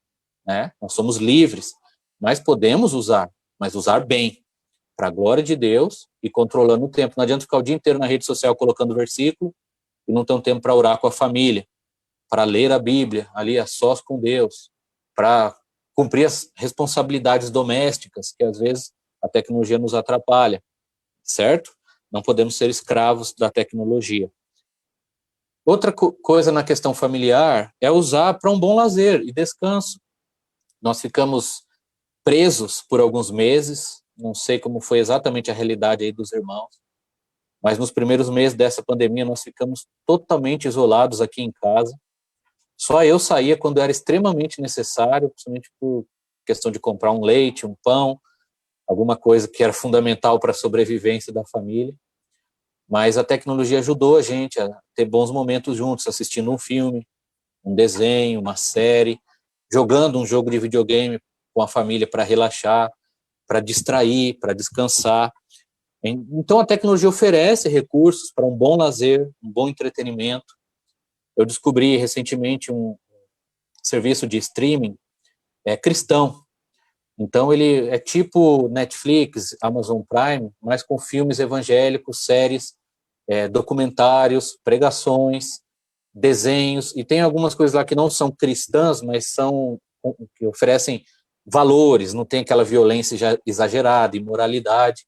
Nós somos livres, mas podemos usar, mas usar bem, para a glória de Deus e controlando o tempo. Não adianta ficar o dia inteiro na rede social colocando versículo e não ter um tempo para orar com a família, para ler a Bíblia, ali a sós com Deus, para cumprir as responsabilidades domésticas, que às vezes a tecnologia nos atrapalha, certo? Não podemos ser escravos da tecnologia. Outra coisa na questão familiar é usar para um bom lazer e descanso. Nós ficamos presos por alguns meses, não sei como foi exatamente a realidade aí dos irmãos, mas nos primeiros meses dessa pandemia nós ficamos totalmente isolados aqui em casa. Só eu saía quando era extremamente necessário, principalmente por questão de comprar um leite, um pão, alguma coisa que era fundamental para a sobrevivência da família. Mas a tecnologia ajudou a gente a ter bons momentos juntos, assistindo um filme, um desenho, uma série, jogando um jogo de videogame com a família para relaxar, para distrair, para descansar. Então a tecnologia oferece recursos para um bom lazer, um bom entretenimento. eu descobri recentemente um serviço de streaming cristão. Então, ele é tipo Netflix, Amazon Prime, mas com filmes evangélicos, séries, documentários, pregações, desenhos, e tem algumas coisas lá que não são cristãs, mas que oferecem valores, não tem aquela violência exagerada, imoralidade.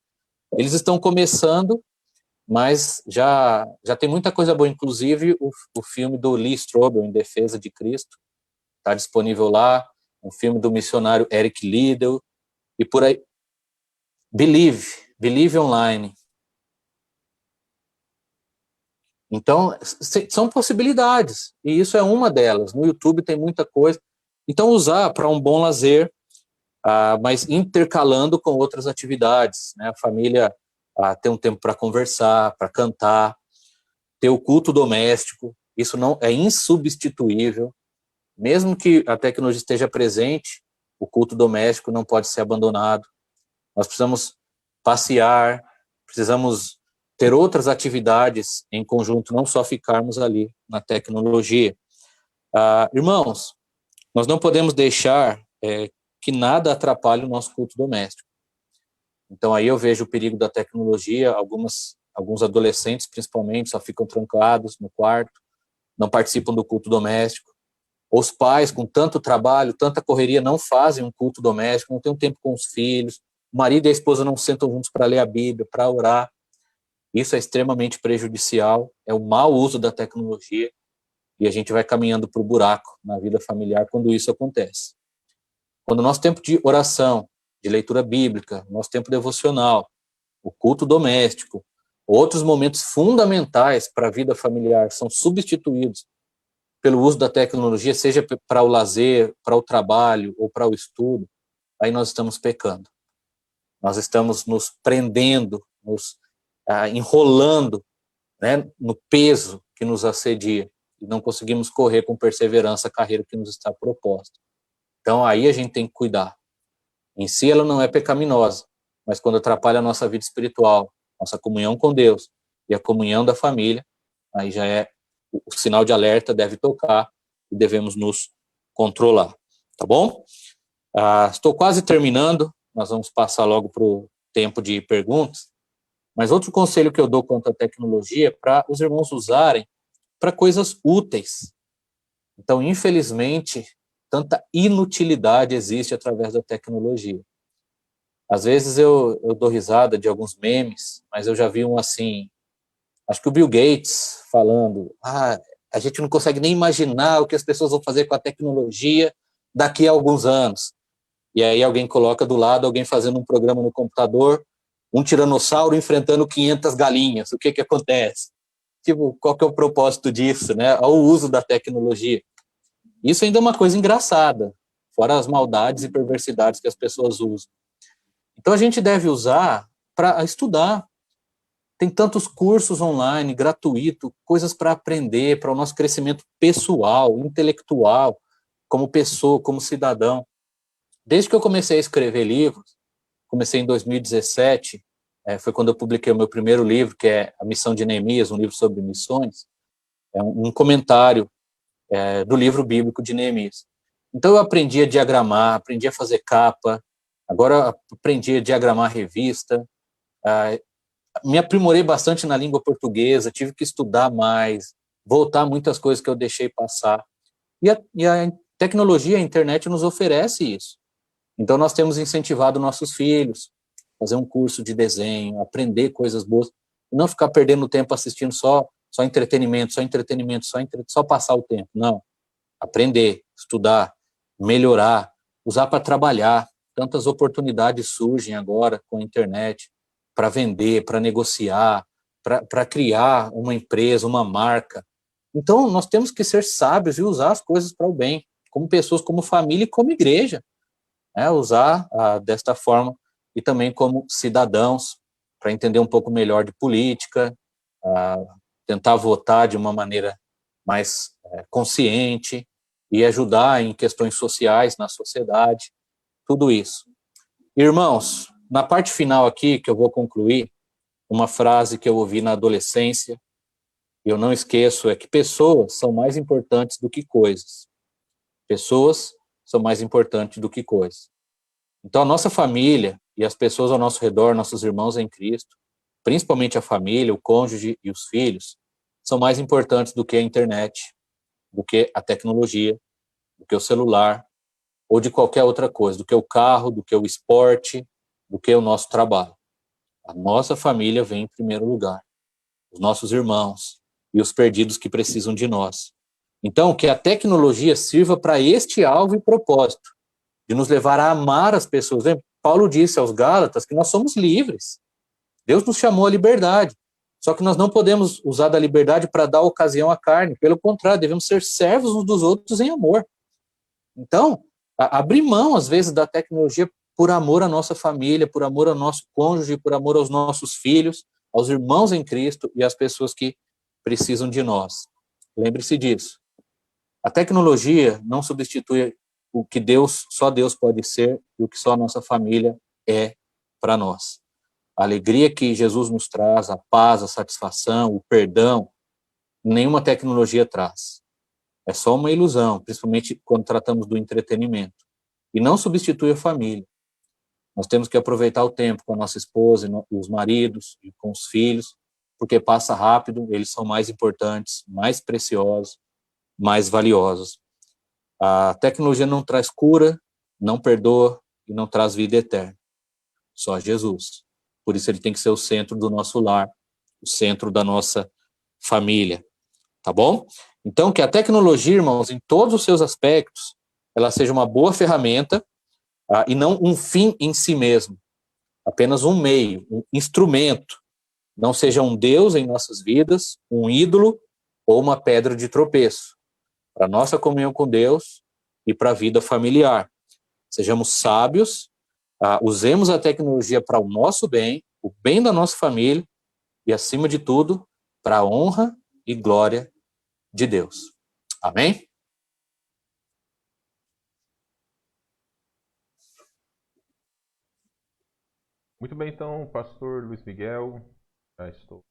Eles estão começando, mas já tem muita coisa boa, inclusive o filme do Lee Strobel, Em Defesa de Cristo, está disponível lá, um filme do missionário Eric Liddell, e por aí. Believe Online. Então, são possibilidades, e isso é uma delas. No YouTube tem muita coisa. Então, usar para um bom lazer, mas intercalando com outras atividades, né? A família ter um tempo para conversar, para cantar, ter o culto doméstico, isso não é insubstituível. Mesmo que a tecnologia esteja presente, o culto doméstico não pode ser abandonado. Nós precisamos passear, precisamos ter outras atividades em conjunto, não só ficarmos ali na tecnologia. Irmãos, nós não podemos deixar que nada atrapalhe o nosso culto doméstico. Então aí eu vejo o perigo da tecnologia, alguns adolescentes principalmente só ficam trancados no quarto, não participam do culto doméstico. Os pais, com tanto trabalho, tanta correria, não fazem um culto doméstico, não têm um tempo com os filhos, o marido e a esposa não sentam juntos para ler a Bíblia, para orar. Isso é extremamente prejudicial, é o mau uso da tecnologia, e a gente vai caminhando para o buraco na vida familiar quando isso acontece. Quando o nosso tempo de oração, de leitura bíblica, nosso tempo devocional, o culto doméstico, outros momentos fundamentais para a vida familiar são substituídos pelo uso da tecnologia, seja para o lazer, para o trabalho ou para o estudo, aí nós estamos pecando. Nós estamos nos prendendo, nos enrolando, né, no peso que nos assedia e não conseguimos correr com perseverança a carreira que nos está proposta. Então aí a gente tem que cuidar. Em si ela não é pecaminosa, mas quando atrapalha a nossa vida espiritual, nossa comunhão com Deus e a comunhão da família, aí já o sinal de alerta deve tocar e devemos nos controlar, tá bom? Estou quase terminando, nós vamos passar logo para o tempo de perguntas, mas outro conselho que eu dou quanto à tecnologia é para os irmãos usarem para coisas úteis. Então, infelizmente, tanta inutilidade existe através da tecnologia. Às vezes eu dou risada de alguns memes, mas eu já vi um assim, acho que o Bill Gates falando, a gente não consegue nem imaginar o que as pessoas vão fazer com a tecnologia daqui a alguns anos. E aí alguém coloca do lado, alguém fazendo um programa no computador, um tiranossauro enfrentando 500 galinhas. O que acontece? Tipo, qual que é o propósito disso, né? O uso da tecnologia. Isso ainda é uma coisa engraçada, fora as maldades e perversidades que as pessoas usam. Então a gente deve usar para estudar. Tem tantos cursos online, gratuito, coisas para aprender, para o nosso crescimento pessoal, intelectual, como pessoa, como cidadão. Desde que eu comecei a escrever livros, comecei em 2017, foi quando eu publiquei o meu primeiro livro, que é A Missão de Neemias, um livro sobre missões, é um comentário do livro bíblico de Neemias. Então eu aprendi a diagramar, aprendi a fazer capa, agora aprendi a diagramar revista, me aprimorei bastante na língua portuguesa, tive que estudar mais, voltar muitas coisas que eu deixei passar. E a tecnologia, a internet nos oferece isso. Então nós temos incentivado nossos filhos a fazer um curso de desenho, aprender coisas boas, e não ficar perdendo tempo assistindo só entretenimento, só passar o tempo. Não. Aprender, estudar, melhorar, usar para trabalhar. Tantas oportunidades surgem agora com a internet para vender, para negociar, para criar uma empresa, uma marca. Então, nós temos que ser sábios e usar as coisas para o bem, como pessoas, como família e como igreja. Usar desta forma e também como cidadãos, para entender um pouco melhor de política, tentar votar de uma maneira mais consciente e ajudar em questões sociais na sociedade, tudo isso. Irmãos, na parte final aqui, que eu vou concluir, uma frase que eu ouvi na adolescência, e eu não esqueço, é que pessoas são mais importantes do que coisas. Pessoas são mais importantes do que coisas. Então, a nossa família e as pessoas ao nosso redor, nossos irmãos em Cristo, principalmente a família, o cônjuge e os filhos, são mais importantes do que a internet, do que a tecnologia, do que o celular, ou de qualquer outra coisa, do que o carro, do que o esporte, do que o nosso trabalho. A nossa família vem em primeiro lugar, os nossos irmãos e os perdidos que precisam de nós. Então, que a tecnologia sirva para este alvo e propósito, de nos levar a amar as pessoas. Paulo disse aos Gálatas que nós somos livres. Deus nos chamou à liberdade. Só que nós não podemos usar da liberdade para dar ocasião à carne. Pelo contrário, devemos ser servos uns dos outros em amor. Então, abrir mão, às vezes, da tecnologia por amor à nossa família, por amor ao nosso cônjuge, por amor aos nossos filhos, aos irmãos em Cristo e às pessoas que precisam de nós. Lembre-se disso. A tecnologia não substitui o que só Deus pode ser e o que só a nossa família é para nós. A alegria que Jesus nos traz, a paz, a satisfação, o perdão, nenhuma tecnologia traz. É só uma ilusão, principalmente quando tratamos do entretenimento. E não substitui a família. Nós temos que aproveitar o tempo com a nossa esposa e os maridos e com os filhos, porque passa rápido, eles são mais importantes, mais preciosos, mais valiosos. A tecnologia não traz cura, não perdoa e não traz vida eterna. Só Jesus. Por isso ele tem que ser o centro do nosso lar, o centro da nossa família. Tá bom? Então, que a tecnologia, irmãos, em todos os seus aspectos, ela seja uma boa ferramenta e não um fim em si mesmo. Apenas um meio, um instrumento. Não seja um Deus em nossas vidas, um ídolo ou uma pedra de tropeço. Para a nossa comunhão com Deus e para a vida familiar. Sejamos sábios, usemos a tecnologia para o nosso bem, o bem da nossa família e, acima de tudo, para a honra e glória de Deus. Amém? Muito bem, então, pastor Luiz Miguel, estou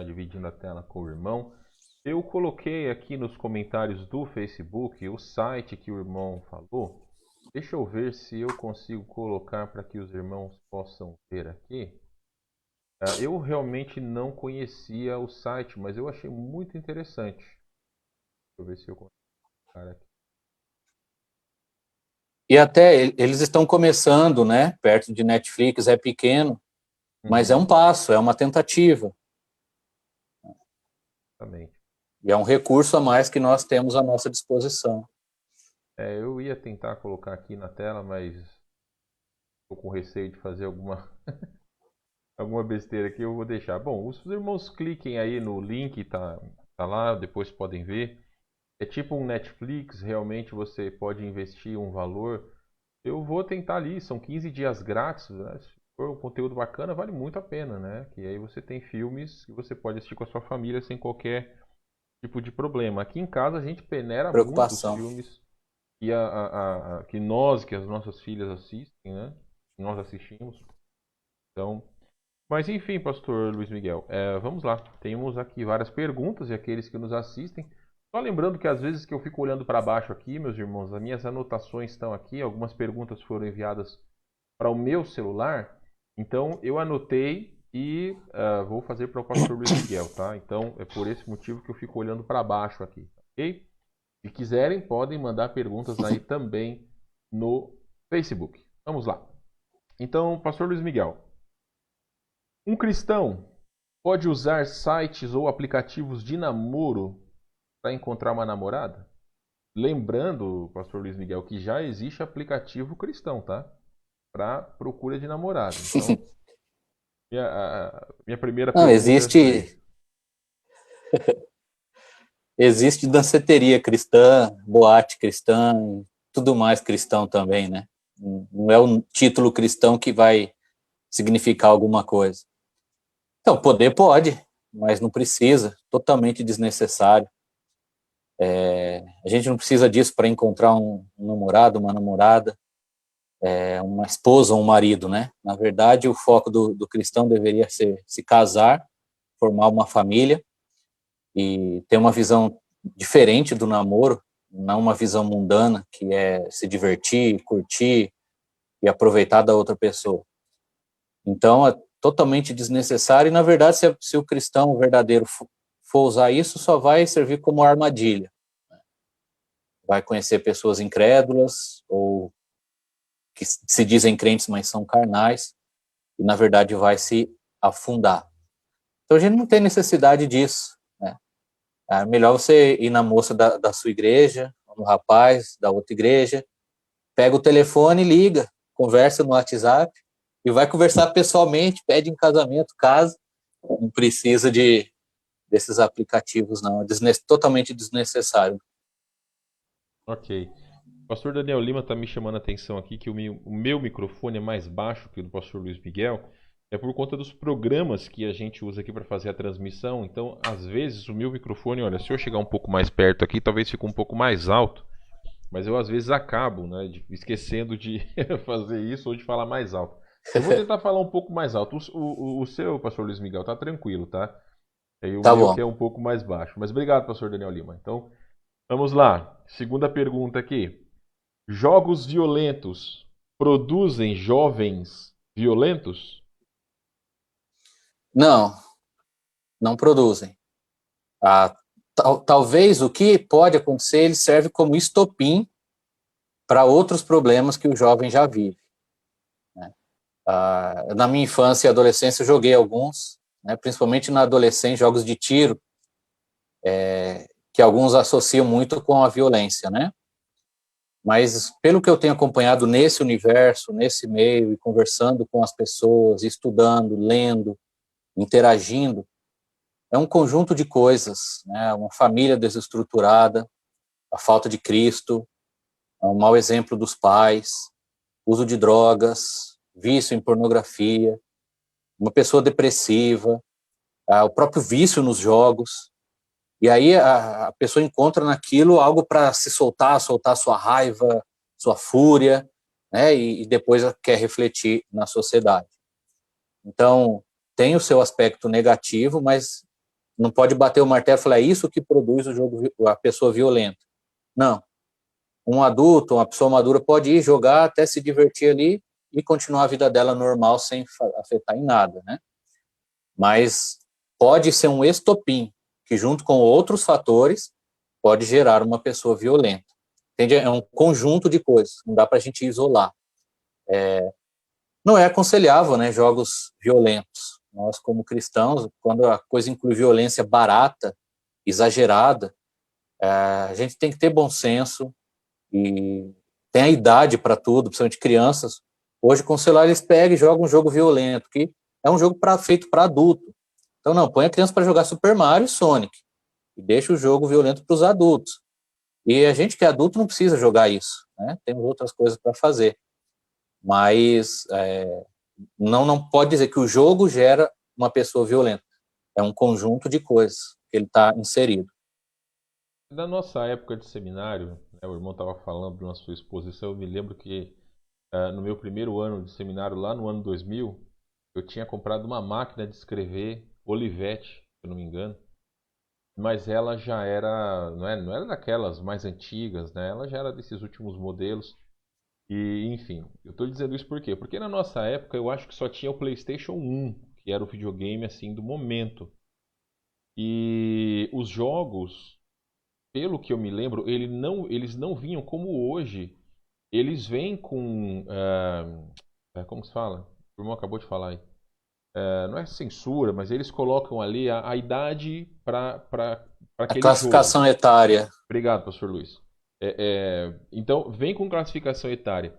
dividindo a tela com o irmão. Eu coloquei aqui nos comentários do Facebook o site que o irmão falou. Deixa eu ver se eu consigo colocar para que os irmãos possam ver aqui. Eu realmente não conhecia o site, mas eu achei muito interessante. Deixa eu ver se eu consigo colocar aqui. E até eles estão começando, né? Perto de Netflix, é pequeno, mas é um passo, é uma tentativa. Exatamente. E é um recurso a mais que nós temos à nossa disposição. Eu ia tentar colocar aqui na tela, mas estou com receio de fazer alguma besteira aqui, eu vou deixar. Bom, os irmãos cliquem aí no link, tá lá, depois podem ver. É tipo um Netflix, realmente você pode investir um valor. Eu vou tentar ali, são 15 dias grátis, né? Se for um conteúdo bacana, vale muito a pena, né? Que aí você tem filmes que você pode assistir com a sua família sem qualquer tipo de problema. Aqui em casa a gente peneira muitos filmes que as nossas filhas assistem, né? Que nós assistimos. Então, mas enfim, pastor Luiz Miguel, vamos lá. Temos aqui várias perguntas e aqueles que nos assistem. Só lembrando que às vezes que eu fico olhando para baixo aqui, meus irmãos, as minhas anotações estão aqui, algumas perguntas foram enviadas para o meu celular, então eu anotei e vou fazer para o pastor Luiz Miguel, tá? Então é por esse motivo que eu fico olhando para baixo aqui, ok? Se quiserem, podem mandar perguntas aí também no Facebook. Vamos lá. Então, pastor Luiz Miguel, um cristão pode usar sites ou aplicativos de namoro para encontrar uma namorada? Lembrando, pastor Luiz Miguel, que já existe aplicativo cristão, tá? Para procura de namorada. Então, minha primeira pergunta existe danceteria cristã, boate cristã, tudo mais cristão também, né? Não é um título cristão que vai significar alguma coisa. Então, poder pode, mas não precisa, totalmente desnecessário. A gente não precisa disso para encontrar um namorado, uma namorada, uma esposa ou um marido, né? Na verdade, o foco do cristão deveria ser se casar, formar uma família e ter uma visão diferente do namoro, não uma visão mundana, que é se divertir, curtir e aproveitar da outra pessoa. Então, é totalmente desnecessário, e, na verdade, se o cristão verdadeiro for usar isso, só vai servir como armadilha. Vai conhecer pessoas incrédulas, ou que se dizem crentes, mas são carnais, e, na verdade, vai se afundar. Então, a gente não tem necessidade disso, né? É melhor você ir na moça da sua igreja, ou no rapaz da outra igreja, pega o telefone, liga, conversa no WhatsApp, e vai conversar pessoalmente, pede em casamento, casa. Não precisa desses aplicativos, não. É totalmente desnecessário. Ok. O pastor Daniel Lima está me chamando a atenção aqui que o meu microfone é mais baixo que o do pastor Luiz Miguel. É por conta dos programas que a gente usa aqui para fazer a transmissão. Então, às vezes, o meu microfone, olha, se eu chegar um pouco mais perto aqui, talvez fique um pouco mais alto. Mas eu, às vezes, acabo, né, esquecendo de fazer isso ou de falar mais alto. Eu vou tentar falar um pouco mais alto. O seu, pastor Luiz Miguel, tá tranquilo, tá? Aí o Tá meu bom. que é um pouco mais baixo. Mas obrigado, pastor Daniel Lima. Então, vamos lá. Segunda pergunta aqui. Jogos violentos produzem jovens violentos? Não produzem. Talvez o que pode acontecer, ele serve como estopim para outros problemas que o jovem já vive. Né? Na minha infância e adolescência eu joguei alguns, né, principalmente na adolescência, jogos de tiro, que alguns associam muito com a violência, né? Mas pelo que eu tenho acompanhado nesse universo, nesse meio, e conversando com as pessoas, estudando, lendo, interagindo, é um conjunto de coisas, né? Uma família desestruturada, a falta de Cristo, um mau exemplo dos pais, uso de drogas, vício em pornografia, uma pessoa depressiva, o próprio vício nos jogos. E aí a pessoa encontra naquilo algo para se soltar sua raiva, sua fúria, né? E depois quer refletir na sociedade. Então, tem o seu aspecto negativo, mas não pode bater o martelo e falar, é isso que produz a pessoa violenta. Não. Um adulto, uma pessoa madura pode ir jogar até se divertir ali e continuar a vida dela normal sem afetar em nada, né? Mas pode ser um estopim que, junto com outros fatores, pode gerar uma pessoa violenta. Entende? É um conjunto de coisas, não dá para a gente isolar. Não é aconselhável, né, jogos violentos. Nós, como cristãos, quando a coisa inclui violência barata, exagerada, a gente tem que ter bom senso, e tem a idade para tudo, principalmente crianças. Hoje, com o celular, eles pegam e jogam um jogo violento, que é um jogo feito para adulto. Então, não, põe a criança para jogar Super Mario e Sonic, e deixa o jogo violento para os adultos. E a gente que é adulto não precisa jogar isso, né? Temos outras coisas para fazer. Mas não pode dizer que o jogo gera uma pessoa violenta. É um conjunto de coisas que ele está inserido. Na nossa época de seminário, né, o irmão estava falando na sua exposição, eu me lembro que no meu primeiro ano de seminário, lá no ano 2000, eu tinha comprado uma máquina de escrever Olivetti, se eu não me engano, mas ela já era, não era daquelas mais antigas, né? Ela já era desses últimos modelos. E, enfim, eu estou dizendo isso por quê? Porque na nossa época eu acho que só tinha o PlayStation 1, que era o videogame assim do momento. E os jogos, pelo que eu me lembro, eles não vinham como hoje. Eles vêm com. Como se fala? O irmão acabou de falar aí. Não é censura, mas eles colocam ali a idade para A aquele classificação jogo. etária. Obrigado, pastor Luiz. Então, vem com classificação etária.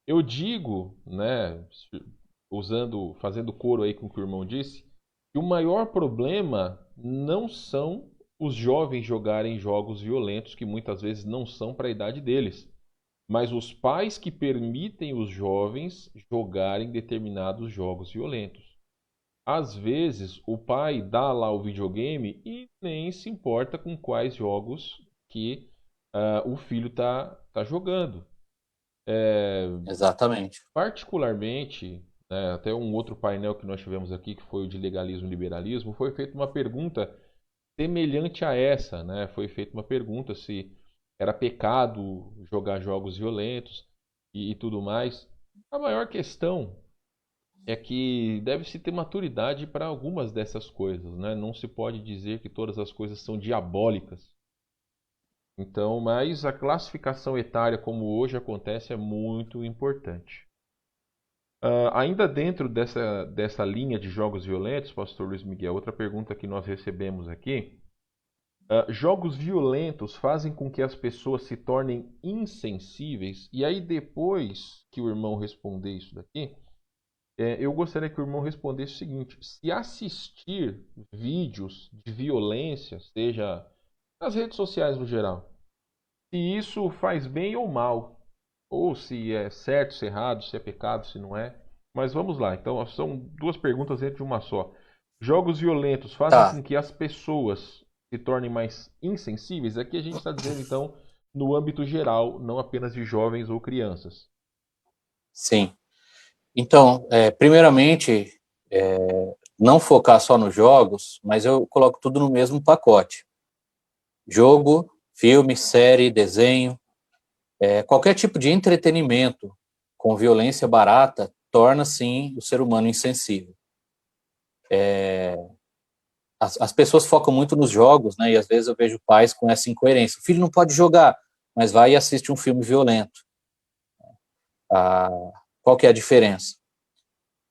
Eu digo, né, fazendo coro aí com o que o irmão disse, que o maior problema não são os jovens jogarem jogos violentos, que muitas vezes não são para a idade deles, mas os pais que permitem os jovens jogarem determinados jogos violentos. Às vezes, o pai dá lá o videogame e nem se importa com quais jogos que o filho está jogando. Exatamente. Particularmente, até um outro painel que nós tivemos aqui, que foi o de legalismo e liberalismo, foi feita uma pergunta semelhante a essa, né? Foi feita uma pergunta se era pecado jogar jogos violentos e tudo mais. A maior questão é que deve-se ter maturidade para algumas dessas coisas, né? Não se pode dizer que todas as coisas são diabólicas. Então, mas a classificação etária como hoje acontece é muito importante. Ainda dentro dessa linha de jogos violentos, Pastor Luiz Miguel, outra pergunta que nós recebemos aqui. Jogos violentos fazem com que as pessoas se tornem insensíveis? E aí, depois que o irmão responder isso daqui, eu gostaria que o irmão respondesse o seguinte: se assistir vídeos de violência, seja nas redes sociais no geral, se isso faz bem ou mal, ou se é certo, se é errado, se é pecado, se não é. Mas vamos lá, então são duas perguntas dentro de uma só. Jogos violentos fazem com que as pessoas se tornem mais insensíveis? Aqui a gente está dizendo, então, no âmbito geral, não apenas de jovens ou crianças. Sim. Então, primeiramente, não focar só nos jogos, mas eu coloco tudo no mesmo pacote. Jogo, filme, série, desenho, qualquer tipo de entretenimento com violência barata torna, sim, o ser humano insensível. As pessoas focam muito nos jogos, né, e às vezes eu vejo pais com essa incoerência. O filho não pode jogar, mas vai e assiste um filme violento. Qual que é a diferença?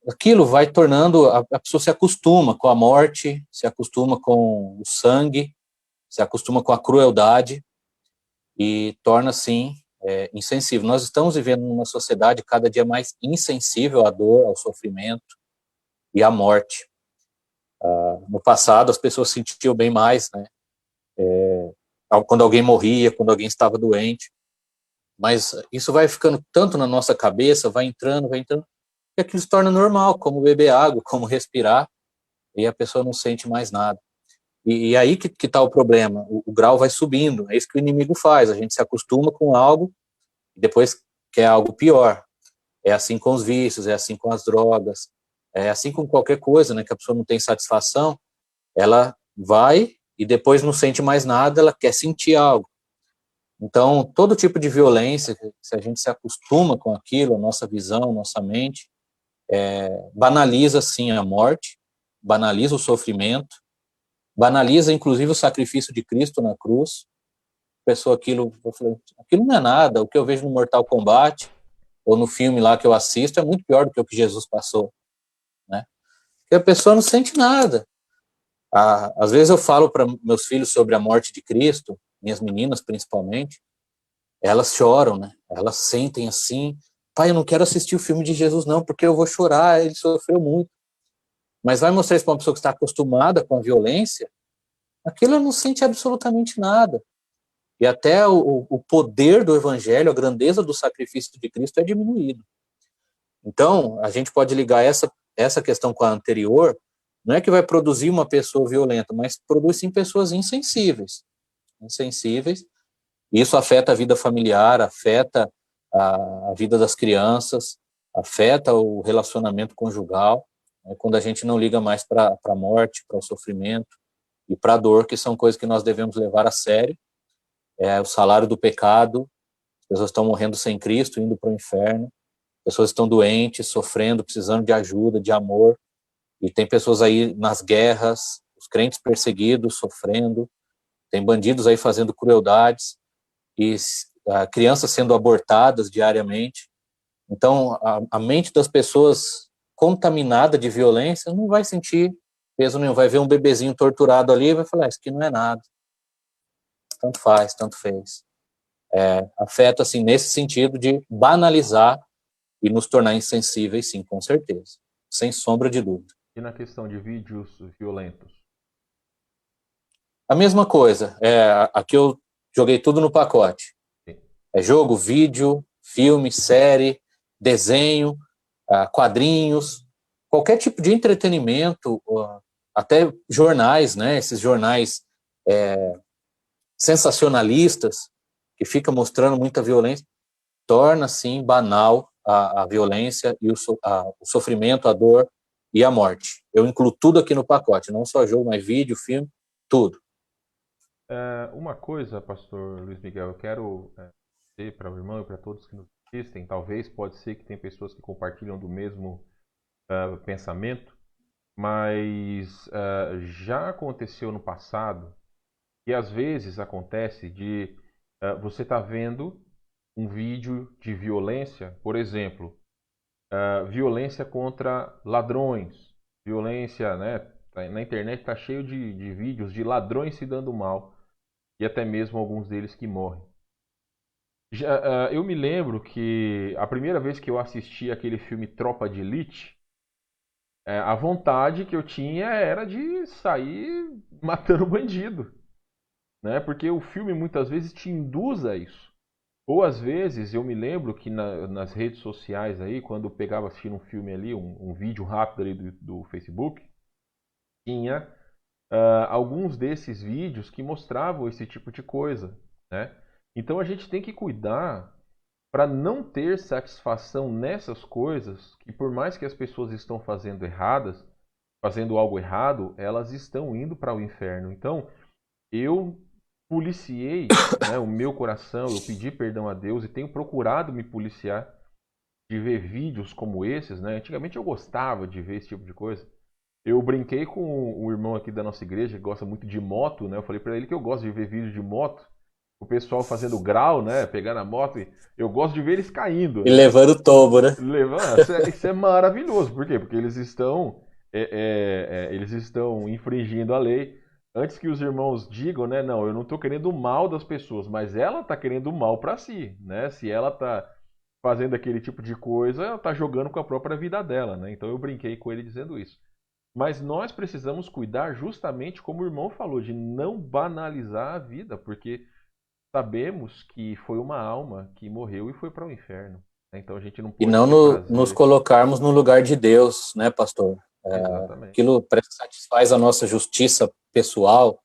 Aquilo vai tornando, a pessoa se acostuma com a morte, se acostuma com o sangue, se acostuma com a crueldade e torna, sim, insensível. Nós estamos vivendo numa sociedade cada dia mais insensível à dor, ao sofrimento e à morte. No passado, as pessoas sentiam bem mais, né? Quando alguém morria, quando alguém estava doente. Mas isso vai ficando tanto na nossa cabeça, vai entrando, que aquilo se torna normal, como beber água, como respirar, e a pessoa não sente mais nada. E aí que está o problema, o grau vai subindo, é isso que o inimigo faz, a gente se acostuma com algo, e depois quer algo pior. É assim com os vícios, é assim com as drogas, é assim com qualquer coisa, né, que a pessoa não tem satisfação, ela vai e depois não sente mais nada, ela quer sentir algo. Então, todo tipo de violência, se a gente se acostuma com aquilo, a nossa visão, a nossa mente, banaliza, sim, a morte, banaliza o sofrimento, banaliza, inclusive, o sacrifício de Cristo na cruz. Pessoa, aquilo não é nada, o que eu vejo no Mortal Kombat, ou no filme lá que eu assisto, é muito pior do que o que Jesus passou, né? Porque a pessoa não sente nada. Às vezes eu falo para meus filhos sobre a morte de Cristo, minhas meninas principalmente, elas choram, né? Elas sentem assim, pai, eu não quero assistir o filme de Jesus não, porque eu vou chorar, ele sofreu muito. Mas vai mostrar isso para uma pessoa que está acostumada com a violência, aquilo ela não sente absolutamente nada. E até o poder do evangelho, a grandeza do sacrifício de Cristo é diminuído. Então, a gente pode ligar essa questão com a anterior, não é que vai produzir uma pessoa violenta, mas produz sim pessoas insensíveis. Isso afeta a vida familiar, afeta a vida das crianças, afeta o relacionamento conjugal, né, quando a gente não liga mais para a morte, para o sofrimento e para a dor, que são coisas que nós devemos levar a sério. O salário do pecado, as pessoas estão morrendo sem Cristo, indo para o inferno, pessoas estão doentes, sofrendo, precisando de ajuda, de amor, e tem pessoas aí nas guerras, os crentes perseguidos, sofrendo, tem bandidos aí fazendo crueldades, e crianças sendo abortadas diariamente. Então, a mente das pessoas contaminada de violência não vai sentir peso nenhum, vai ver um bebezinho torturado ali e vai falar, isso aqui não é nada. Tanto faz, tanto fez. Afeta, assim, nesse sentido de banalizar e nos tornar insensíveis, sim, com certeza. Sem sombra de dúvida. E na questão de vídeos violentos? A mesma coisa. Aqui eu joguei tudo no pacote. Sim. Jogo, vídeo, filme, série, desenho, quadrinhos, qualquer tipo de entretenimento, até jornais, né? Esses jornais sensacionalistas, que ficam mostrando muita violência, torna, sim, banal a violência e o sofrimento, a dor e a morte. Eu incluo tudo aqui no pacote, não só jogo, mas vídeo, filme, tudo. Uma coisa, pastor Luiz Miguel, eu quero dizer para o irmão e para todos que nos assistem, talvez pode ser que tem pessoas que compartilham do mesmo pensamento, mas já aconteceu no passado e às vezes acontece de você estar vendo um vídeo de violência, por exemplo, violência contra ladrões, violência, né? Na internet está cheio de vídeos de ladrões se dando mal e até mesmo alguns deles que morrem. Eu me lembro que a primeira vez que eu assisti aquele filme Tropa de Elite, a vontade que eu tinha era de sair matando bandido, né? Porque o filme muitas vezes te induz a isso. Ou às vezes eu me lembro que nas redes sociais aí, quando eu pegava assistindo um filme ali, um vídeo rápido ali do Facebook, tinha alguns desses vídeos que mostravam esse tipo de coisa, né? Então a gente tem que cuidar para não ter satisfação nessas coisas que, por mais que as pessoas estão fazendo erradas, fazendo algo errado, elas estão indo para o inferno. Então eu policiei, né, o meu coração, eu pedi perdão a Deus e tenho procurado me policiar de ver vídeos como esses, né? Antigamente eu gostava de ver esse tipo de coisa. Eu brinquei com o irmão aqui da nossa igreja que gosta muito de moto, né? Eu falei para ele que eu gosto de ver vídeos de moto, o pessoal fazendo grau, né? Pegando a moto, e eu gosto de ver eles caindo. E Né? levando o tombo, né? Isso é maravilhoso. Por quê? Porque eles estão infringindo a lei. Antes que os irmãos digam, né? Não, eu não estou querendo o mal das pessoas, mas ela está querendo o mal para si, né? Se ela está fazendo aquele tipo de coisa, ela está jogando com a própria vida dela, né? Então eu brinquei com ele dizendo isso. Mas nós precisamos cuidar justamente como o irmão falou, de não banalizar a vida, porque sabemos que foi uma alma que morreu e foi para o inferno. Né? Então a gente não E pode não ter nos prazer. colocarmos no lugar de Deus, né, pastor? Exatamente. Aquilo satisfaz a nossa justiça pessoal,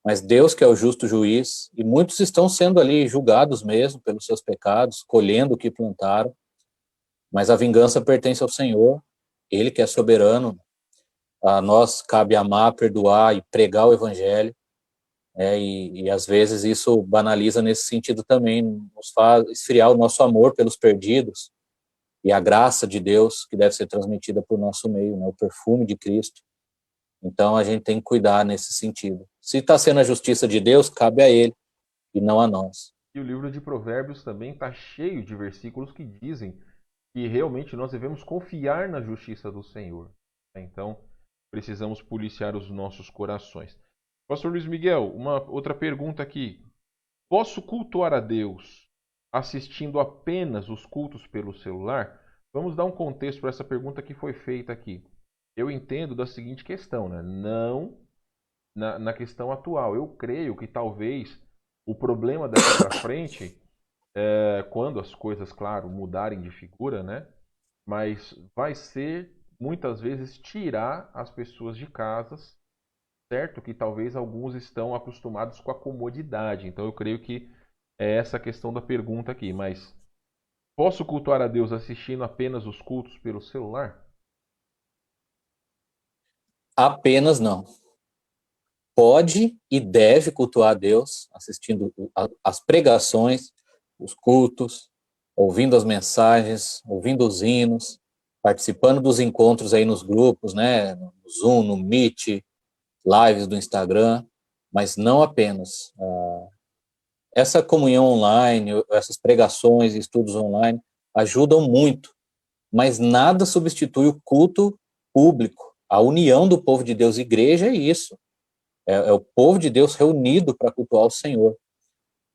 mas Deus que é o justo juiz, e muitos estão sendo ali julgados mesmo pelos seus pecados, colhendo o que plantaram, mas a vingança pertence ao Senhor, Ele que é soberano. A nós cabe amar, perdoar e pregar o evangelho, e às vezes isso banaliza nesse sentido também, nos faz esfriar o nosso amor pelos perdidos e a graça de Deus que deve ser transmitida por nosso meio, né, o perfume de Cristo. Então a gente tem que cuidar nesse sentido. Se está sendo a justiça de Deus, cabe a Ele e não a nós. E o livro de Provérbios também está cheio de versículos que dizem que realmente nós devemos confiar na justiça do Senhor. Então precisamos policiar os nossos corações. Pastor Luiz Miguel, uma outra pergunta aqui. Posso cultuar a Deus assistindo apenas os cultos pelo celular? Vamos dar um contexto para essa pergunta que foi feita aqui. Eu entendo da seguinte questão, né? Não na questão atual. Eu creio que talvez o problema daqui para frente, quando as coisas, claro, mudarem de figura, né? Mas vai ser muitas vezes tirar as pessoas de casas, certo? Que talvez alguns estão acostumados com a comodidade. Então eu creio que é essa a questão da pergunta aqui. Mas posso cultuar a Deus assistindo apenas os cultos pelo celular? Apenas não. Pode e deve cultuar a Deus assistindo as pregações, os cultos, ouvindo as mensagens, ouvindo os hinos, participando dos encontros aí nos grupos, né, no Zoom, no Meet, lives do Instagram, mas não apenas. Essa comunhão online, essas pregações e estudos online ajudam muito, mas nada substitui o culto público. A união do povo de Deus, igreja, é isso. É o povo de Deus reunido para cultuar o Senhor.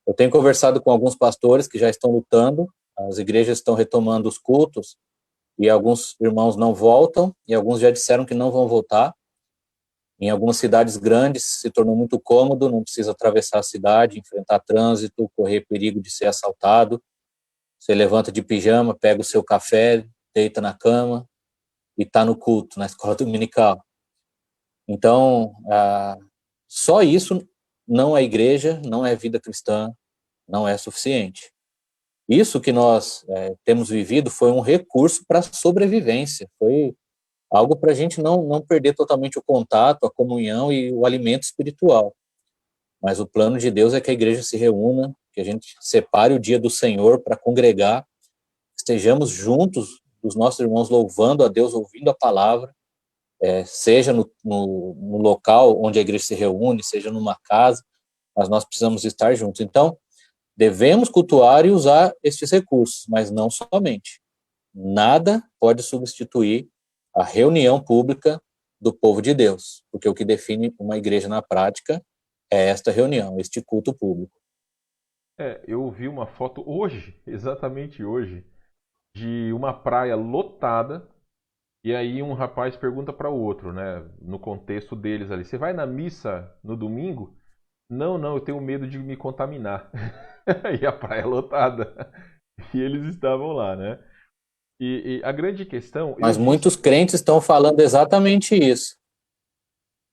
Eu tenho conversado com alguns pastores que já estão lutando, as igrejas estão retomando os cultos, e alguns irmãos não voltam, e alguns já disseram que não vão voltar. Em algumas cidades grandes se tornou muito cômodo, não precisa atravessar a cidade, enfrentar trânsito, correr perigo de ser assaltado. Você levanta de pijama, pega o seu café, deita na cama e está no culto, na escola dominical. Então, só isso não é igreja, não é vida cristã, não é suficiente. Isso que nós temos vivido foi um recurso para a sobrevivência, foi algo para a gente não perder totalmente o contato, a comunhão e o alimento espiritual. mas o plano de Deus é que a igreja se reúna, que a gente separe o dia do Senhor para congregar, estejamos juntos dos nossos irmãos louvando a Deus, ouvindo a palavra, seja no local onde a igreja se reúne, seja numa casa, mas nós precisamos estar juntos. Então, devemos cultuar e usar esses recursos, mas não somente. Nada pode substituir a reunião pública do povo de Deus, porque o que define uma igreja na prática é esta reunião, este culto público. Eu vi uma foto hoje, exatamente hoje, de uma praia lotada, e aí um rapaz pergunta para o outro, né, no contexto deles ali, você vai na missa no domingo? Não, não, eu tenho medo de me contaminar. E a praia lotada. E eles estavam lá, né? E a grande questão... Mas muitos crentes estão falando exatamente isso.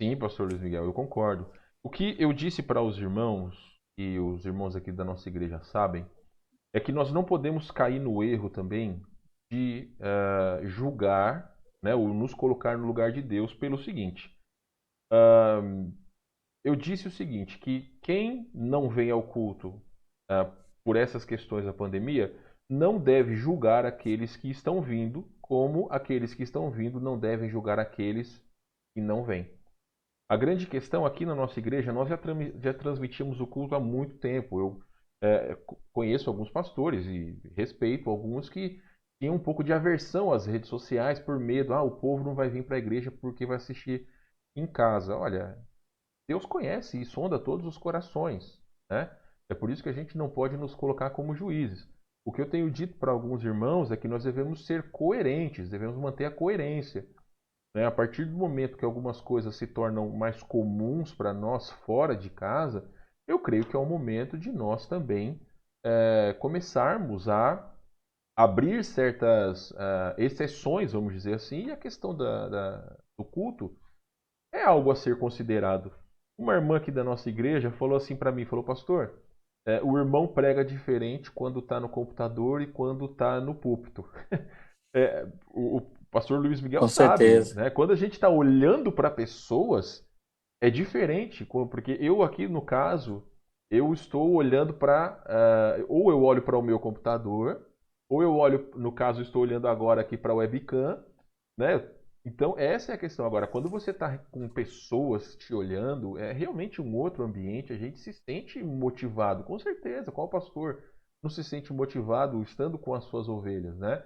Sim, pastor Luiz Miguel, eu concordo. O que eu disse para os irmãos, e os irmãos aqui da nossa igreja sabem, é que nós não podemos cair no erro também de julgar, né, ou nos colocar no lugar de Deus pelo seguinte. Eu disse o seguinte, que quem não vem ao culto por essas questões da pandemia, não deve julgar aqueles que estão vindo, como aqueles que estão vindo não devem julgar aqueles que não vêm. A grande questão aqui na nossa igreja, nós já transmitimos o culto há muito tempo. Eu conheço alguns pastores e respeito alguns que tinham um pouco de aversão às redes sociais por medo. O povo não vai vir para a igreja porque vai assistir em casa. Olha, Deus conhece e sonda todos os corações, né? É por isso que a gente não pode nos colocar como juízes. O que eu tenho dito para alguns irmãos é que nós devemos ser coerentes, devemos manter a coerência. A partir do momento que algumas coisas se tornam mais comuns para nós fora de casa, eu creio que é o momento de nós também começarmos a abrir certas exceções, vamos dizer assim, e a questão do culto é algo a ser considerado. Uma irmã aqui da nossa igreja falou assim para mim, falou, pastor, o irmão prega diferente quando está no computador e quando está no púlpito. O pastor Luiz Miguel Com sabe, certeza. né? Quando a gente está olhando para pessoas, é diferente, porque eu aqui, no caso, eu estou olhando para... ou eu olho para o meu computador, ou eu olho, no caso, estou olhando agora aqui para a webcam, né? Então, essa é a questão. Agora, quando você está com pessoas te olhando, é realmente um outro ambiente, a gente se sente motivado, com certeza. Qual pastor não se sente motivado estando com as suas ovelhas, né?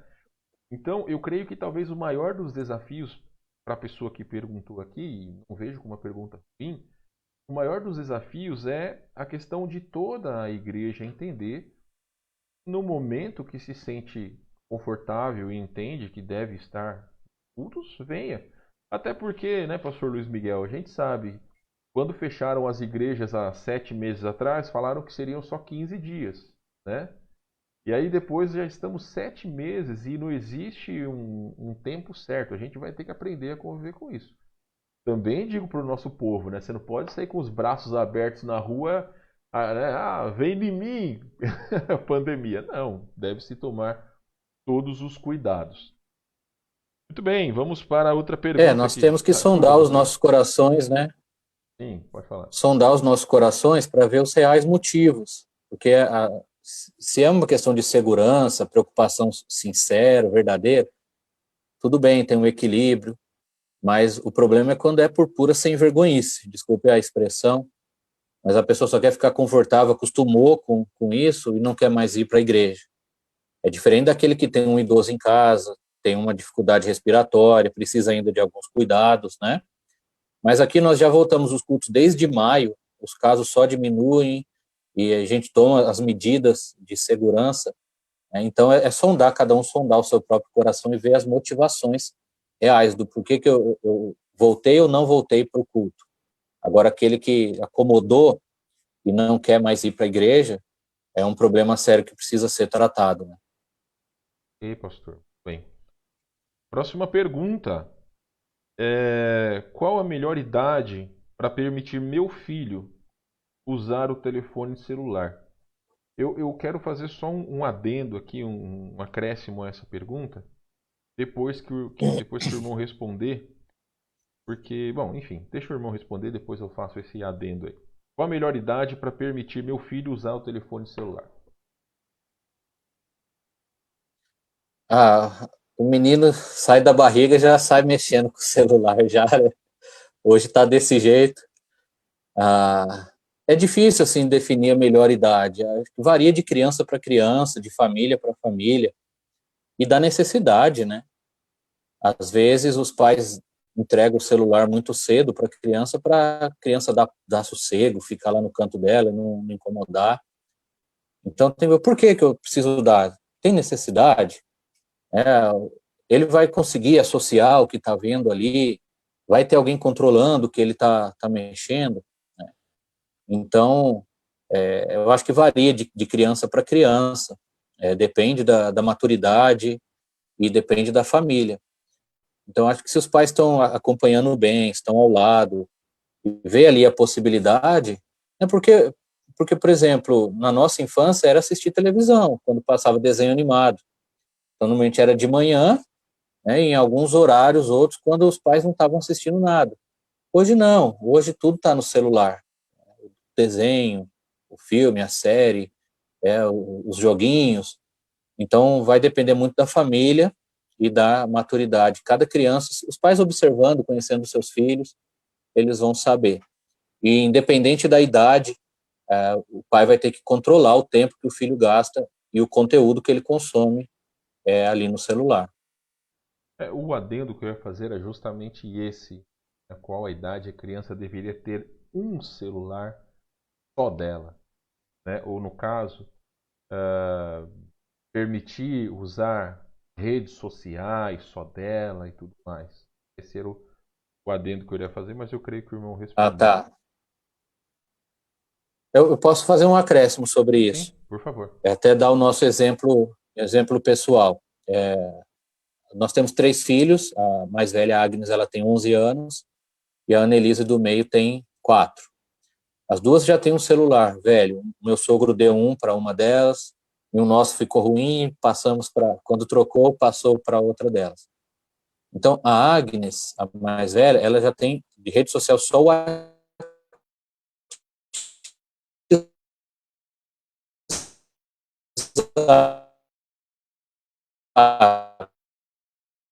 Então, eu creio que talvez o maior dos desafios para a pessoa que perguntou aqui, e não vejo como uma pergunta ruim, o maior dos desafios é a questão de toda a igreja entender, no momento que se sente confortável e entende que deve estar cultos, venha. Até porque, né, pastor Luiz Miguel, a gente sabe, quando fecharam as igrejas há 7 meses atrás, falaram que seriam só 15 dias, né? E aí depois já estamos 7 meses e não existe um tempo certo. A gente vai ter que aprender a conviver com isso. Também digo para o nosso povo, né? Você não pode sair com os braços abertos na rua, né? Vem de mim, a pandemia. Não, deve-se tomar todos os cuidados. Muito bem, vamos para a outra pergunta. Nós aqui. temos que sondar os nossos corações, né? Sim, pode falar. Sondar os nossos corações para ver os reais motivos, porque se é uma questão de segurança, preocupação sincera, verdadeira, tudo bem, tem um equilíbrio, mas o problema é quando é por pura sem vergonhice, desculpe a expressão, mas a pessoa só quer ficar confortável, acostumou com isso e não quer mais ir para a igreja. É diferente daquele que tem um idoso em casa, tem uma dificuldade respiratória, precisa ainda de alguns cuidados, né? Mas aqui nós já voltamos os cultos desde maio, os casos só diminuem e a gente toma as medidas de segurança, né? Então sondar, cada um sondar o seu próprio coração e ver as motivações reais do porquê que eu voltei ou não voltei para o culto. Agora, aquele que acomodou e não quer mais ir para a igreja, é um problema sério que precisa ser tratado, né? Ei, pastor. Bem. Próxima pergunta. Qual a melhor idade para permitir meu filho usar o telefone celular? Eu quero fazer só um adendo aqui, um acréscimo a essa pergunta, depois que o irmão responder, porque, bom, enfim, deixa o irmão responder, depois eu faço esse adendo aí. Qual a melhor idade para permitir meu filho usar o telefone celular? O menino sai da barriga já sai mexendo com o celular já, né? Hoje está desse jeito. É difícil assim definir a melhor idade. Varia de criança para criança, de família para família e da necessidade, né? Às vezes os pais entregam o celular muito cedo para a criança dar sossego, ficar lá no canto dela, não incomodar. Então, por que eu preciso dar? Tem necessidade? Ele vai conseguir associar o que está vendo ali? Vai ter alguém controlando o que ele está mexendo? Né? Então, eu acho que varia de criança para criança. Depende da maturidade e depende da família. Então, acho que se os pais estão acompanhando bem, estão ao lado, e vê ali a possibilidade, porque, por exemplo, na nossa infância era assistir televisão, quando passava desenho animado. Então, normalmente era de manhã, né, em alguns horários, outros, quando os pais não estavam assistindo nada. Hoje não, hoje tudo está no celular. O desenho, o filme, a série, os joguinhos. Então, vai depender muito da família e da maturidade. Cada criança, os pais observando, conhecendo seus filhos, eles vão saber. E independente da idade, o pai vai ter que controlar o tempo que o filho gasta e o conteúdo que ele consome ali no celular. O adendo que eu ia fazer é justamente esse, a qual a idade a criança deveria ter um celular só dela, né? Ou no caso, permitir usar redes sociais só dela e tudo mais. Esse era o adendo que eu iria fazer, mas eu creio que o irmão respondeu. Tá. Eu posso fazer um acréscimo sobre isso. Sim, por favor. Até dar o nosso exemplo pessoal. Nós temos 3 filhos, a mais velha, a Agnes, ela tem 11 anos, e a Annelise do meio tem 4. As duas já têm um celular velho. O meu sogro deu um para uma delas, e o nosso ficou ruim, quando trocou, passou para outra delas. Então, a Agnes, a mais velha, ela já tem de rede social só o WhatsApp.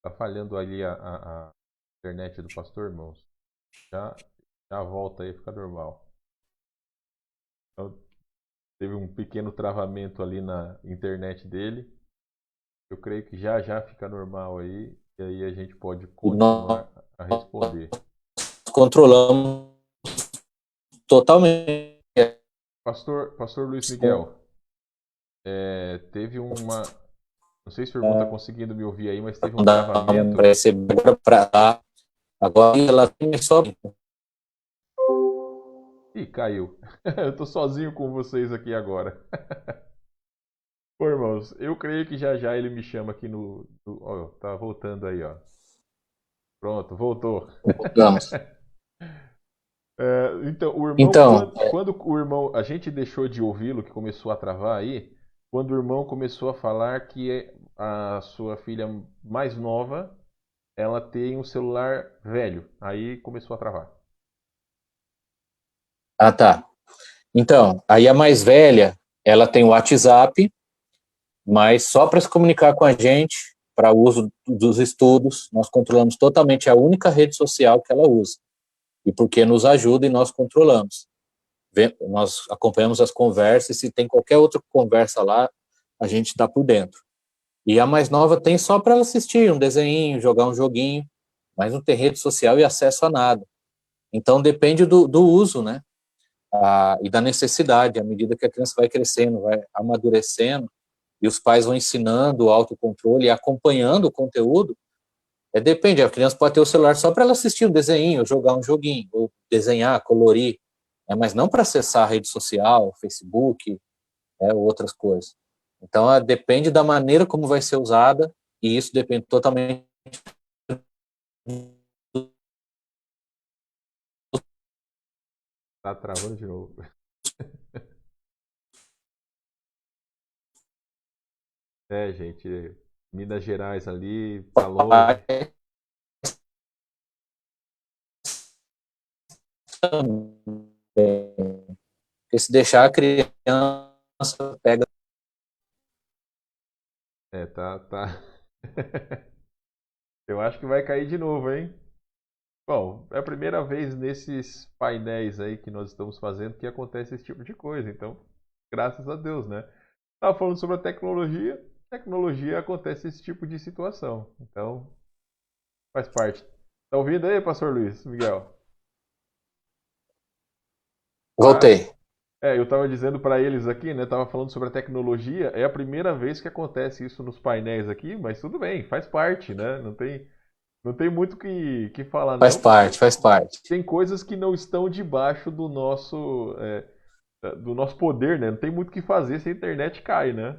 Tá falhando ali a internet do pastor, irmãos. Já volta aí, fica normal. Então, teve um pequeno travamento ali na internet dele. Eu creio que já fica normal aí. E aí a gente pode continuar a responder. Controlamos totalmente. Pastor Luiz Miguel, teve uma... Não sei se o irmão está conseguindo me ouvir aí, mas teve um travamento. Agora ela tem só... Ih, caiu. Eu tô sozinho com vocês aqui agora. Pô, irmãos, eu creio que já ele me chama aqui no... Ó, tá voltando aí, ó. Pronto, voltou. Voltamos. Então, o irmão, quando o irmão... A gente deixou de ouvi-lo, que começou a travar aí, quando o irmão começou a falar que a sua filha mais nova, ela tem um celular velho. Aí começou a travar. Tá. Então, aí a mais velha, ela tem o WhatsApp, mas só para se comunicar com a gente, para uso dos estudos, nós controlamos totalmente a única rede social que ela usa. E porque nos ajuda e nós controlamos. Nós acompanhamos as conversas, e se tem qualquer outra conversa lá, a gente está por dentro. E a mais nova tem só para ela assistir um desenho, jogar um joguinho, mas não tem rede social e acesso a nada. Então depende do uso, né? E da necessidade, à medida que a criança vai crescendo, vai amadurecendo, e os pais vão ensinando o autocontrole e acompanhando o conteúdo, depende, a criança pode ter o celular só para ela assistir um desenho, jogar um joguinho, ou desenhar, colorir, mas não para acessar a rede social, Facebook, ou outras coisas. Então, depende da maneira como vai ser usada, e isso depende totalmente Tá travando de novo. Gente, Minas Gerais ali, tá longe. Porque se deixar a criança pega. Tá. Eu acho que vai cair de novo, hein? Bom, é a primeira vez nesses painéis aí que nós estamos fazendo que acontece esse tipo de coisa. Então, graças a Deus, né? Estava falando sobre a tecnologia acontece esse tipo de situação. Então, faz parte. Tá ouvindo aí, Pastor Luiz, Miguel? Voltei. Eu estava dizendo para eles aqui, né? Tava falando sobre a tecnologia. É a primeira vez que acontece isso nos painéis aqui, mas tudo bem, faz parte, né? Não tem muito que falar, Faz não. parte, faz parte. Tem coisas que não estão debaixo do nosso poder, né? Não tem muito o que fazer se a internet cai, né?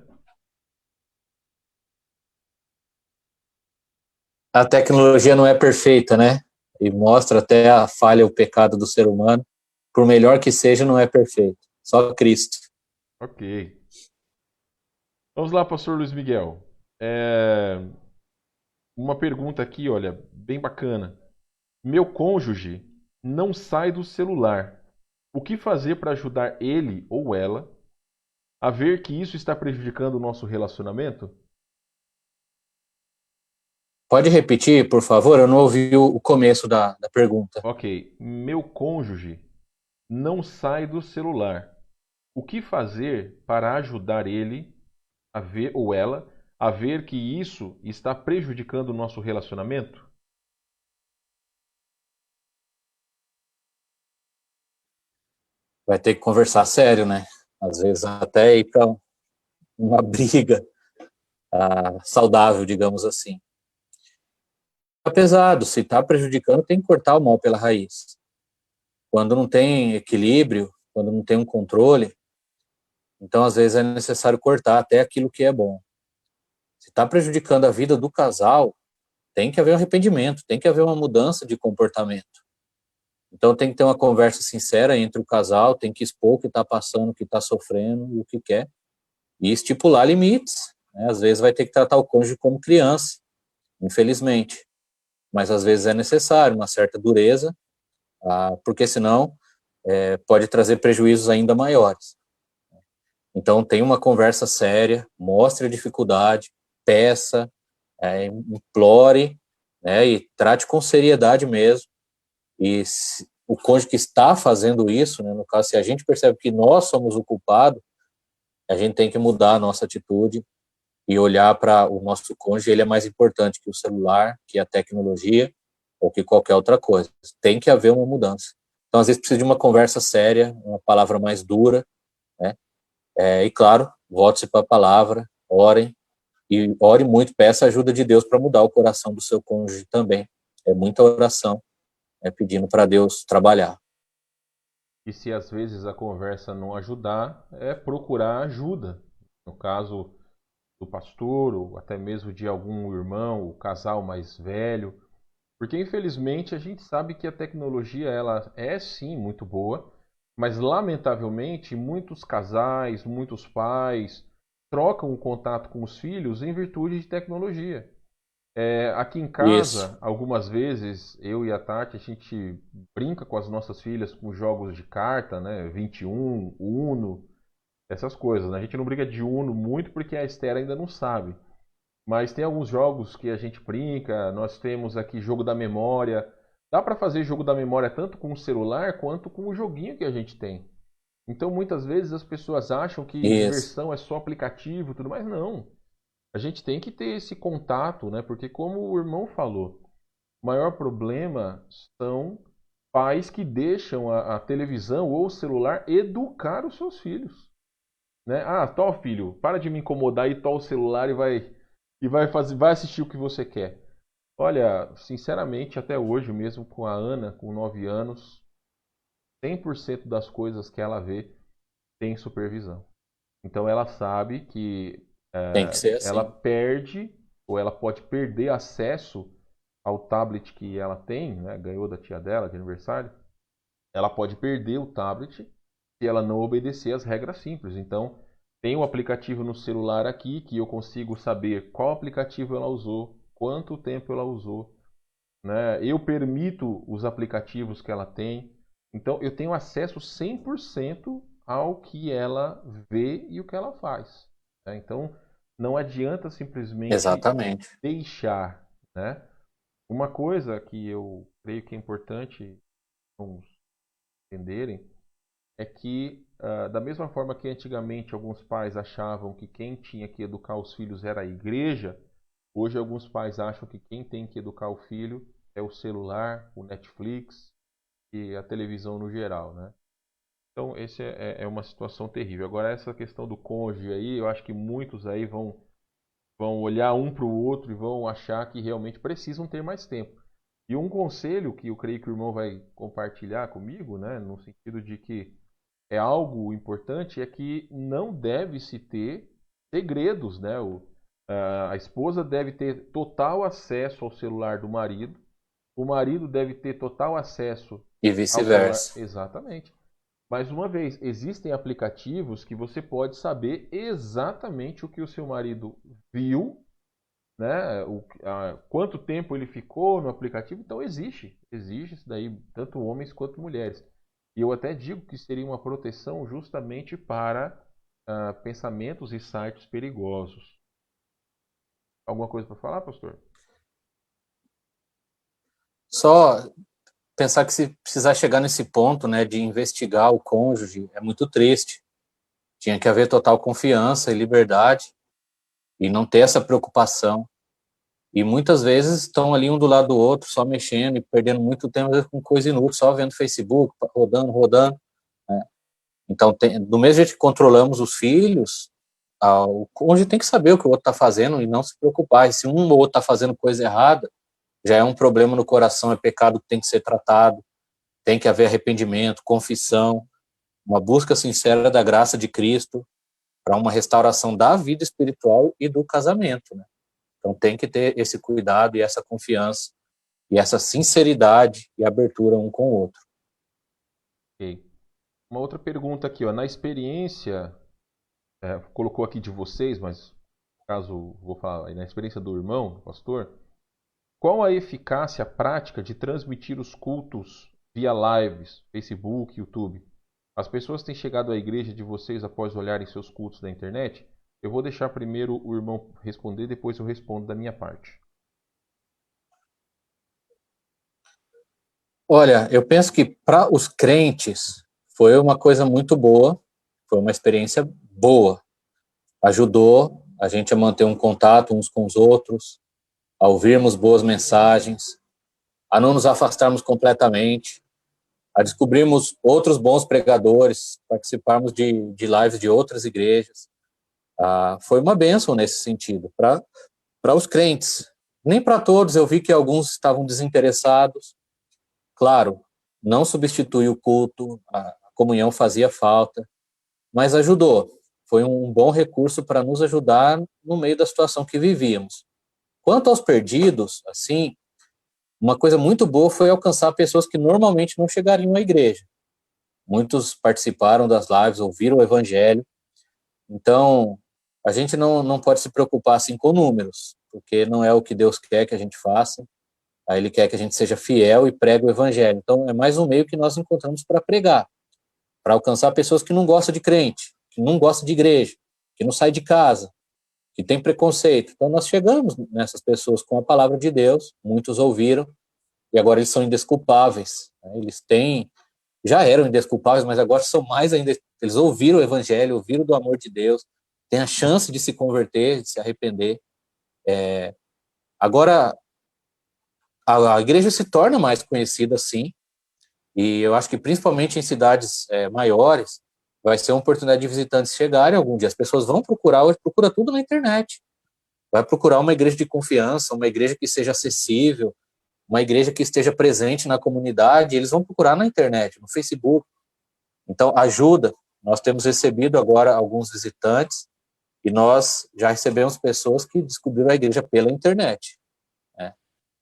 A tecnologia não é perfeita, né? E mostra até a falha, o pecado do ser humano. Por melhor que seja, não é perfeito. Só Cristo. Ok. Vamos lá, pastor Luiz Miguel. Uma pergunta aqui, olha, bem bacana. Meu cônjuge não sai do celular. O que fazer para ajudar ele ou ela a ver que isso está prejudicando o nosso relacionamento? Pode repetir, por favor? Eu não ouvi o começo da pergunta. Ok. Meu cônjuge não sai do celular. O que fazer para ajudar ele a ver ou ela a ver que isso está prejudicando o nosso relacionamento? Vai ter que conversar sério, né? Às vezes até ir para uma briga saudável, digamos assim. Tá pesado, se está prejudicando, tem que cortar o mal pela raiz. Quando não tem equilíbrio, quando não tem um controle, então às vezes é necessário cortar até aquilo que é bom. Se está prejudicando a vida do casal, tem que haver um arrependimento, tem que haver uma mudança de comportamento. Então tem que ter uma conversa sincera entre o casal, tem que expor o que está passando, o que está sofrendo, o que quer, e estipular limites, né? Às vezes vai ter que tratar o cônjuge como criança, infelizmente. Mas às vezes é necessário uma certa dureza, porque senão pode trazer prejuízos ainda maiores. Então tem uma conversa séria, mostre a dificuldade, peça, implore, né, e trate com seriedade mesmo. E o cônjuge que está fazendo isso, né, no caso, se a gente percebe que nós somos o culpado, a gente tem que mudar a nossa atitude e olhar para o nosso cônjuge. Ele é mais importante que o celular, que a tecnologia ou que qualquer outra coisa. Tem que haver uma mudança. Então, às vezes, precisa de uma conversa séria, uma palavra mais dura, né? E, claro, volte-se para a palavra, orem, e ore muito, peça a ajuda de Deus para mudar o coração do seu cônjuge também. É muita oração, pedindo para Deus trabalhar. E se às vezes a conversa não ajudar, é procurar ajuda. No caso do pastor, ou até mesmo de algum irmão, o casal mais velho. Porque infelizmente a gente sabe que a tecnologia ela é sim muito boa, mas lamentavelmente muitos casais, muitos pais trocam o contato com os filhos em virtude de tecnologia. Aqui em casa, Isso. algumas vezes, eu e a Tati, a gente brinca com as nossas filhas com jogos de carta, né? 21, Uno, essas coisas, né? A gente não briga de Uno muito porque a Esther ainda não sabe. Mas tem alguns jogos que a gente brinca, nós temos aqui jogo da memória. Dá para fazer jogo da memória tanto com o celular quanto com o joguinho que a gente tem. Então muitas vezes as pessoas acham que Isso. diversão é só aplicativo e tudo mais. Não. A gente tem que ter esse contato, né? Porque como o irmão falou, o maior problema são pais que deixam a televisão ou o celular educar os seus filhos. Né? Tó filho, para de me incomodar e tó o celular vai assistir o que você quer. Olha, sinceramente, até hoje mesmo com a Ana, com 9 anos, 100% das coisas que ela vê tem supervisão. Então ela sabe que Tem que ser ela assim. perde ou ela pode perder acesso ao tablet que ela tem, né? Ganhou da tia dela de aniversário. Ela pode perder o tablet se ela não obedecer às regras simples. Então, tem um aplicativo no celular aqui que eu consigo saber qual aplicativo ela usou, quanto tempo ela usou, né? Eu permito os aplicativos que ela tem. Então, eu tenho acesso 100% ao que ela vê e o que ela faz, né? Então, não adianta simplesmente Exatamente. deixar, né? Uma coisa que eu creio que é importante vamos entenderem é que, da mesma forma que antigamente alguns pais achavam que quem tinha que educar os filhos era a igreja, hoje alguns pais acham que quem tem que educar o filho é o celular, o Netflix e a televisão no geral, né? Então, esse é uma situação terrível. Agora, essa questão do cônjuge aí, eu acho que muitos aí vão olhar um para o outro e vão achar que realmente precisam ter mais tempo. E um conselho que eu creio que o irmão vai compartilhar comigo, né, no sentido de que é algo importante, é que não deve-se ter segredos, né? A esposa deve ter total acesso ao celular do marido, o marido deve ter total acesso E ao celular. vice-versa. Exatamente. Mais uma vez, existem aplicativos que você pode saber exatamente o que o seu marido viu, né? Quanto tempo ele ficou no aplicativo. Então existe isso daí, tanto homens quanto mulheres. E eu até digo que seria uma proteção justamente para pensamentos e sites perigosos. Alguma coisa para falar, pastor? Só pensar que se precisar chegar nesse ponto, né, de investigar o cônjuge, é muito triste. Tinha que haver total confiança e liberdade e não ter essa preocupação. E muitas vezes estão ali um do lado do outro, só mexendo e perdendo muito tempo às vezes, com coisa inútil, só vendo Facebook, rodando, né? Então, do mesmo jeito que controlamos os filhos, o cônjuge tem que saber o que o outro está fazendo e não se preocupar. E se um ou outro está fazendo coisa errada, já é um problema no coração, é pecado que tem que ser tratado, tem que haver arrependimento, confissão, uma busca sincera da graça de Cristo para uma restauração da vida espiritual e do casamento, né? Então tem que ter esse cuidado e essa confiança e essa sinceridade e abertura um com o outro. Ok. Uma outra pergunta aqui, ó. Na experiência, colocou aqui de vocês, mas no caso vou falar na experiência do irmão, do pastor, qual a eficácia prática de transmitir os cultos via lives, Facebook, YouTube? As pessoas têm chegado à igreja de vocês após olharem seus cultos na internet? Eu vou deixar primeiro o irmão responder, depois eu respondo da minha parte. Olha, eu penso que para os crentes foi uma coisa muito boa, foi uma experiência boa. Ajudou a gente a manter um contato uns com os outros, a ouvirmos boas mensagens, a não nos afastarmos completamente, a descobrirmos outros bons pregadores, participarmos de lives de outras igrejas. Foi uma bênção nesse sentido, para os crentes. Nem para todos, eu vi que alguns estavam desinteressados. Claro, não substitui o culto, a comunhão fazia falta, mas ajudou. Foi um bom recurso para nos ajudar no meio da situação que vivíamos. Quanto aos perdidos, assim, uma coisa muito boa foi alcançar pessoas que normalmente não chegariam à igreja. Muitos participaram das lives, ouviram o evangelho. Então, a gente não pode se preocupar assim com números, porque não é o que Deus quer que a gente faça. Aí Ele quer que a gente seja fiel e pregue o evangelho. Então, é mais um meio que nós encontramos para pregar, para alcançar pessoas que não gostam de crente, que não gostam de igreja, que não saem de casa, que tem preconceito. Então, nós chegamos nessas pessoas com a palavra de Deus, muitos ouviram, e agora eles são indesculpáveis. Eles já eram indesculpáveis, mas agora são mais ainda. Eles ouviram o evangelho, ouviram do amor de Deus, têm a chance de se converter, de se arrepender. Agora, a igreja se torna mais conhecida, sim, e eu acho que principalmente em cidades maiores, vai ser uma oportunidade de visitantes chegarem algum dia. As pessoas vão procurar, hoje procura tudo na internet. Vai procurar uma igreja de confiança, uma igreja que seja acessível, uma igreja que esteja presente na comunidade, eles vão procurar na internet, no Facebook. Então, ajuda. Nós temos recebido agora alguns visitantes e nós já recebemos pessoas que descobriram a igreja pela internet.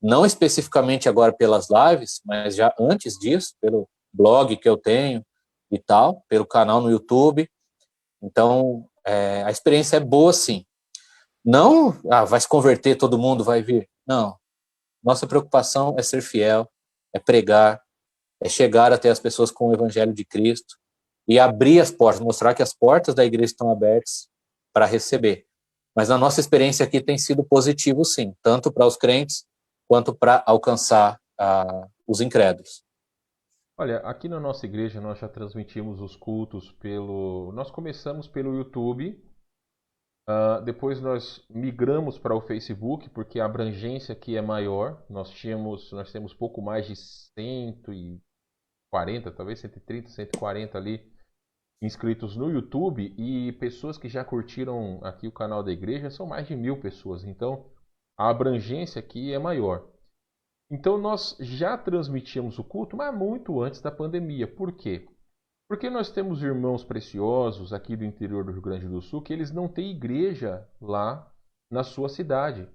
Não especificamente agora pelas lives, mas já antes disso, pelo blog que eu tenho e tal, pelo canal no YouTube. Então, a experiência é boa, sim. Não, vai se converter, todo mundo vai vir. Não. Nossa preocupação é ser fiel, é pregar, é chegar até as pessoas com o evangelho de Cristo e abrir as portas, mostrar que as portas da igreja estão abertas para receber. Mas a nossa experiência aqui tem sido positivo, sim, tanto para os crentes quanto para alcançar os incrédulos. Olha, aqui na nossa igreja nós já transmitimos os cultos Nós começamos pelo YouTube, depois nós migramos para o Facebook, porque a abrangência aqui é maior. Nós temos pouco mais de 140, talvez 130, 140 ali inscritos no YouTube, e pessoas que já curtiram aqui o canal da igreja são mais de 1.000 pessoas. Então a abrangência aqui é maior. Então nós já transmitíamos o culto, mas muito antes da pandemia. Por quê? Porque nós temos irmãos preciosos aqui do interior do Rio Grande do Sul que eles não têm igreja lá na sua cidade.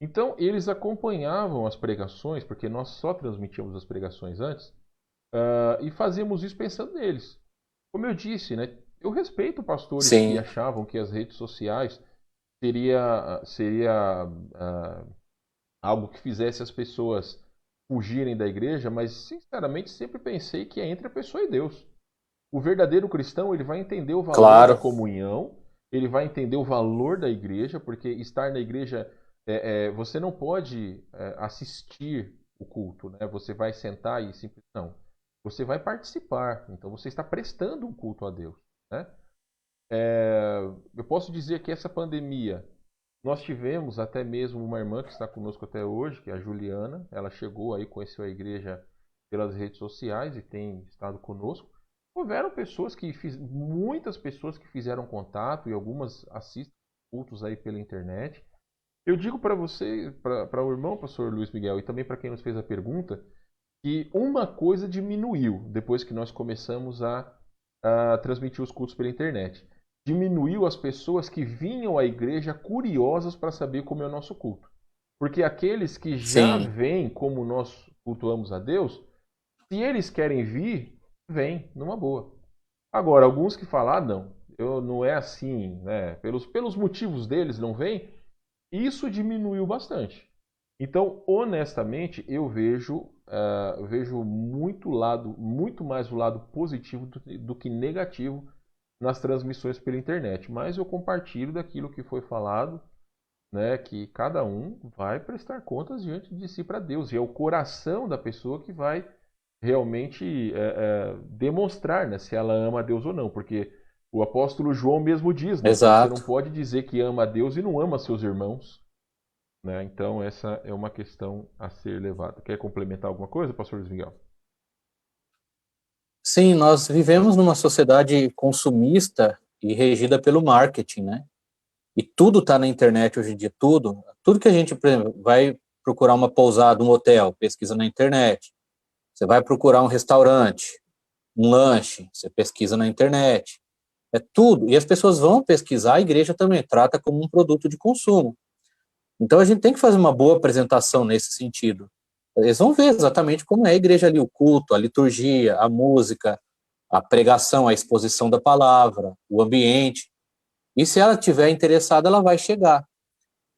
Então eles acompanhavam as pregações, porque nós só transmitíamos as pregações antes, e fazíamos isso pensando neles. Como eu disse, né, eu respeito pastores Sim. que achavam que as redes sociais seria algo que fizesse as pessoas fugirem da igreja, mas sinceramente sempre pensei que é entre a pessoa e Deus. O verdadeiro cristão, ele vai entender o valor Claro. da comunhão, ele vai entender o valor da igreja, porque estar na igreja, você não pode assistir o culto, né? Você vai sentar e simplesmente não. Você vai participar, então você está prestando um culto a Deus, né? Eu posso dizer que essa pandemia, nós tivemos até mesmo uma irmã que está conosco até hoje, que é a Juliana. Ela chegou aí, conheceu a igreja pelas redes sociais e tem estado conosco. Houveram muitas pessoas que fizeram contato, e algumas assistem cultos aí pela internet. Eu digo para você, para o irmão pastor Luiz Miguel, e também para quem nos fez a pergunta, que uma coisa diminuiu depois que nós começamos a transmitir os cultos pela internet. Diminuiu as pessoas que vinham à igreja curiosas para saber como é o nosso culto. Porque aqueles que já Sim. vêm como nós cultuamos a Deus, se eles querem vir, vêm, numa boa. Agora, alguns que falam, não é assim, né? Pelos motivos deles não vêm, isso diminuiu bastante. Então, honestamente, eu vejo muito mais o lado positivo do que negativo nas transmissões pela internet. Mas eu compartilho daquilo que foi falado, né, que cada um vai prestar contas diante de si para Deus. E é o coração da pessoa que vai realmente demonstrar, né, se ela ama a Deus ou não. Porque o apóstolo João mesmo diz, né, que você Exato. não pode dizer que ama a Deus e não ama seus irmãos. Né? Então essa é uma questão a ser levada. Quer complementar alguma coisa, pastor Luiz Miguel? Sim, nós vivemos numa sociedade consumista e regida pelo marketing, né? E tudo está na internet hoje em dia, tudo que a gente, por exemplo, vai procurar uma pousada, um hotel, pesquisa na internet. Você vai procurar um restaurante, um lanche, você pesquisa na internet. É tudo. E as pessoas vão pesquisar, a igreja também trata como um produto de consumo. Então a gente tem que fazer uma boa apresentação nesse sentido. Eles vão ver exatamente como é a igreja ali, o culto, a liturgia, a música, a pregação, a exposição da palavra, o ambiente. E se ela estiver interessada, ela vai chegar.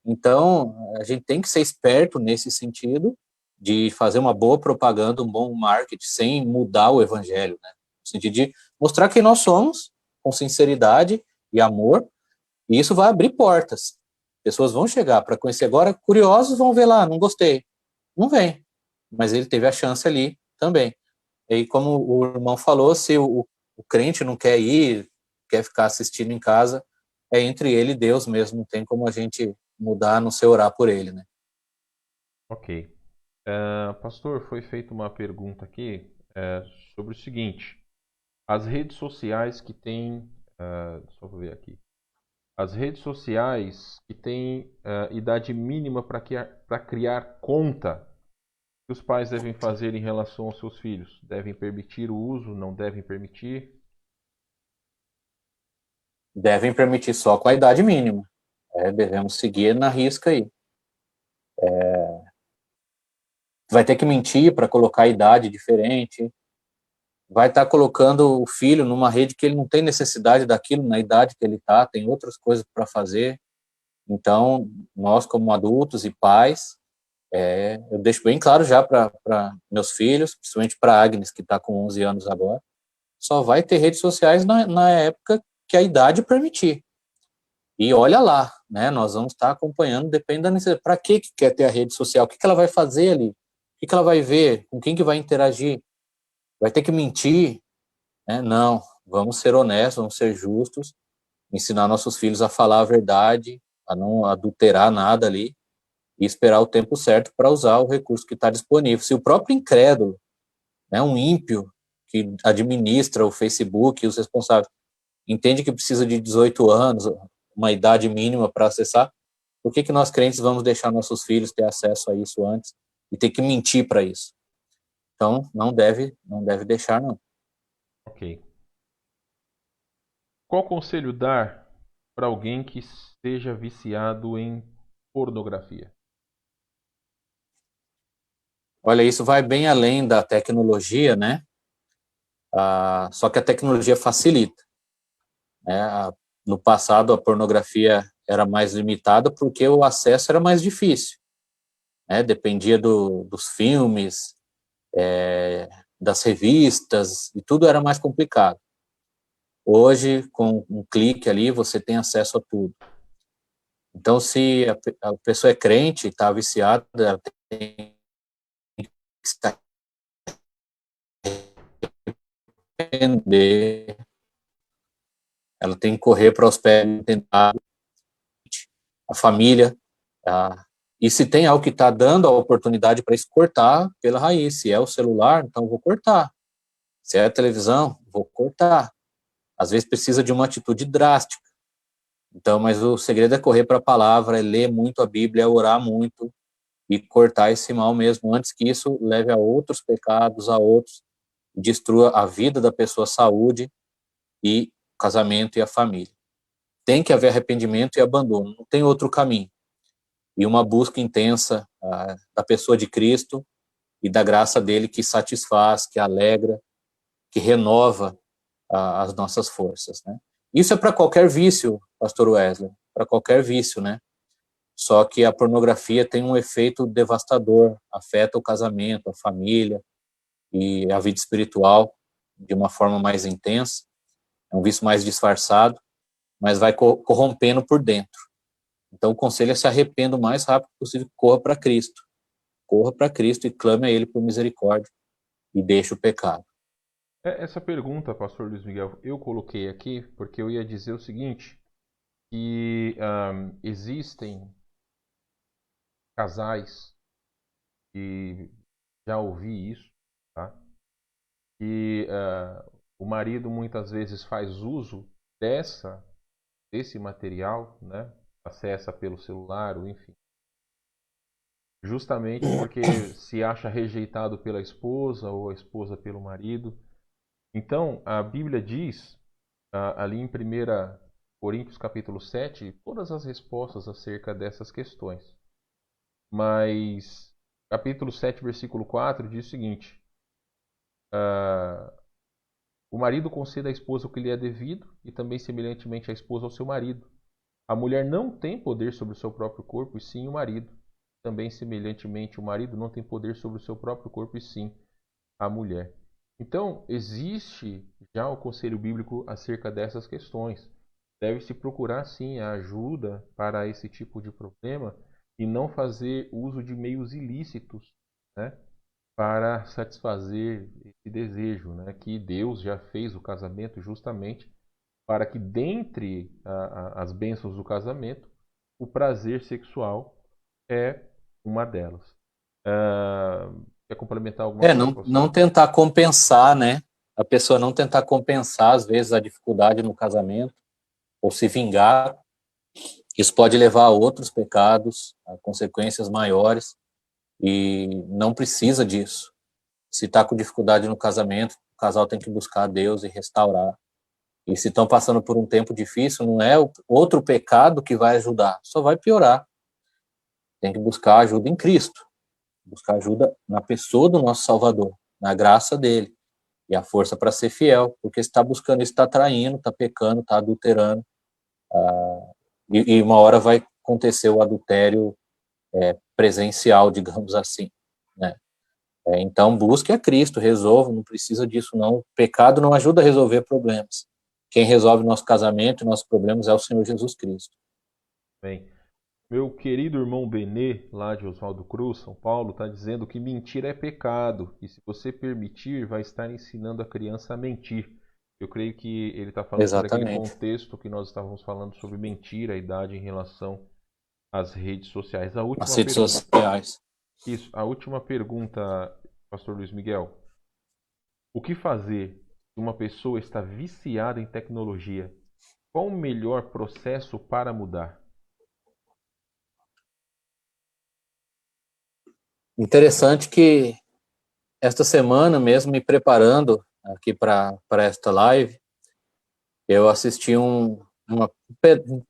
Então, a gente tem que ser esperto nesse sentido de fazer uma boa propaganda, um bom marketing, sem mudar o evangelho, né? No sentido de mostrar quem nós somos, com sinceridade e amor, e isso vai abrir portas. Pessoas vão chegar para conhecer. Agora, curiosos vão ver lá, não gostei. Não vem. Mas ele teve a chance ali também. E como o irmão falou, se o crente não quer ir, quer ficar assistindo em casa, é entre ele e Deus mesmo. Não tem como a gente mudar, a não ser orar por ele, né? Ok. Pastor, foi feita uma pergunta aqui sobre o seguinte. As redes sociais que têm... só vou ver aqui. As redes sociais que têm idade mínima para criar conta, o que os pais devem fazer em relação aos seus filhos? Devem permitir o uso? Não devem permitir? Devem permitir só com a idade mínima. Devemos seguir na risca aí. Vai ter que mentir para colocar a idade diferente. Vai estar colocando o filho numa rede que ele não tem necessidade daquilo na idade que ele está, tem outras coisas para fazer. Então, nós como adultos e pais, eu deixo bem claro já para meus filhos, principalmente para a Agnes, que está com 11 anos agora, só vai ter redes sociais na época que a idade permitir. E olha lá, né? Nós vamos estar acompanhando, depende da necessidade. Para que quer ter a rede social? O que ela vai fazer ali? O que ela vai ver? Com quem que vai interagir? Vai ter que mentir? Né? Não, vamos ser honestos, vamos ser justos, ensinar nossos filhos a falar a verdade, a não adulterar nada ali, e esperar o tempo certo para usar o recurso que está disponível. Se o próprio incrédulo, né, um ímpio que administra o Facebook e os responsáveis, entende que precisa de 18 anos, uma idade mínima para acessar, por que nós crentes vamos deixar nossos filhos ter acesso a isso antes e ter que mentir para isso? Então, não deve deixar, não. Ok. Qual conselho dar para alguém que esteja viciado em pornografia? Olha, isso vai bem além da tecnologia, né? Só que a tecnologia facilita. Né? No passado, a pornografia era mais limitada porque o acesso era mais difícil. Né? Dependia dos filmes, das revistas, e tudo era mais complicado. Hoje, com um clique ali, você tem acesso a tudo. Então, se a pessoa é crente, está viciada, ela tem que se arrepender, ela tem que correr para os pés, tentar a família, e se tem algo que está dando a oportunidade para isso, cortar pela raiz. Se é o celular, então vou cortar. Se é a televisão, vou cortar. Às vezes precisa de uma atitude drástica. Então, mas o segredo é correr para a palavra, é ler muito a Bíblia, é orar muito e cortar esse mal mesmo, antes que isso leve a outros pecados, a outros, destrua a vida da pessoa, a saúde e o casamento e a família. Tem que haver arrependimento e abandono, não tem outro caminho. E uma busca intensa da pessoa de Cristo e da graça dele que satisfaz, que alegra, que renova as nossas forças, né? Isso é para qualquer vício, pastor Wesley, para qualquer vício, né? Só que a pornografia tem um efeito devastador, afeta o casamento, a família e a vida espiritual de uma forma mais intensa. É um vício mais disfarçado, mas vai corrompendo por dentro. Então, o conselho é se arrependa o mais rápido possível, corra para Cristo. Corra para Cristo e clame a Ele por misericórdia e deixe o pecado. Essa pergunta, pastor Luiz Miguel, eu coloquei aqui porque eu ia dizer o seguinte, que existem casais, e já ouvi isso, tá? Que o marido muitas vezes faz uso desse material, né? Acessa pelo celular, ou enfim. Justamente porque se acha rejeitado pela esposa ou a esposa pelo marido. Então, a Bíblia diz, ali em 1 Coríntios capítulo 7, todas as respostas acerca dessas questões. Mas, capítulo 7, versículo 4, diz o seguinte, o marido conceda à esposa o que lhe é devido, e também semelhantemente a esposa ao seu marido. A mulher não tem poder sobre o seu próprio corpo, e sim o marido. Também semelhantemente o marido não tem poder sobre o seu próprio corpo, e sim a mulher. Então, existe já o conselho bíblico acerca dessas questões. Deve-se procurar, sim, a ajuda para esse tipo de problema e não fazer uso de meios ilícitos, né, para satisfazer esse desejo, né, que Deus já fez o casamento justamente para que, dentre as bênçãos do casamento, o prazer sexual é uma delas. Quer complementar alguma coisa? Não tentar compensar, né? A pessoa não tentar compensar, às vezes, a dificuldade no casamento, ou se vingar. Isso pode levar a outros pecados, a consequências maiores, e não precisa disso. Se está com dificuldade no casamento, o casal tem que buscar a Deus e restaurar. E se estão passando por um tempo difícil, não é outro pecado que vai ajudar, só vai piorar. Tem que buscar ajuda em Cristo. Buscar ajuda na pessoa do nosso Salvador, na graça dele, e a força para ser fiel, porque se está buscando isso, está traindo, está pecando, está adulterando, e uma hora vai acontecer o adultério presencial, digamos assim, né? Então, busque a Cristo, resolva, não precisa disso não. O pecado não ajuda a resolver problemas. Quem resolve nosso casamento e nossos problemas é o Senhor Jesus Cristo. Bem, meu querido irmão Benê, lá de Oswaldo Cruz, São Paulo, está dizendo que mentira é pecado e se você permitir, vai estar ensinando a criança a mentir. Eu creio que ele está falando sobre aquele Exatamente. contexto que nós estávamos falando sobre mentira, a idade em relação às redes sociais. A As última redes pergunta. sociais. Isso, a última pergunta, Pastor Luiz Miguel. O que fazer se uma pessoa está viciada em tecnologia? Qual o melhor processo para mudar? Interessante que esta semana mesmo, me preparando aqui para esta live, eu assisti um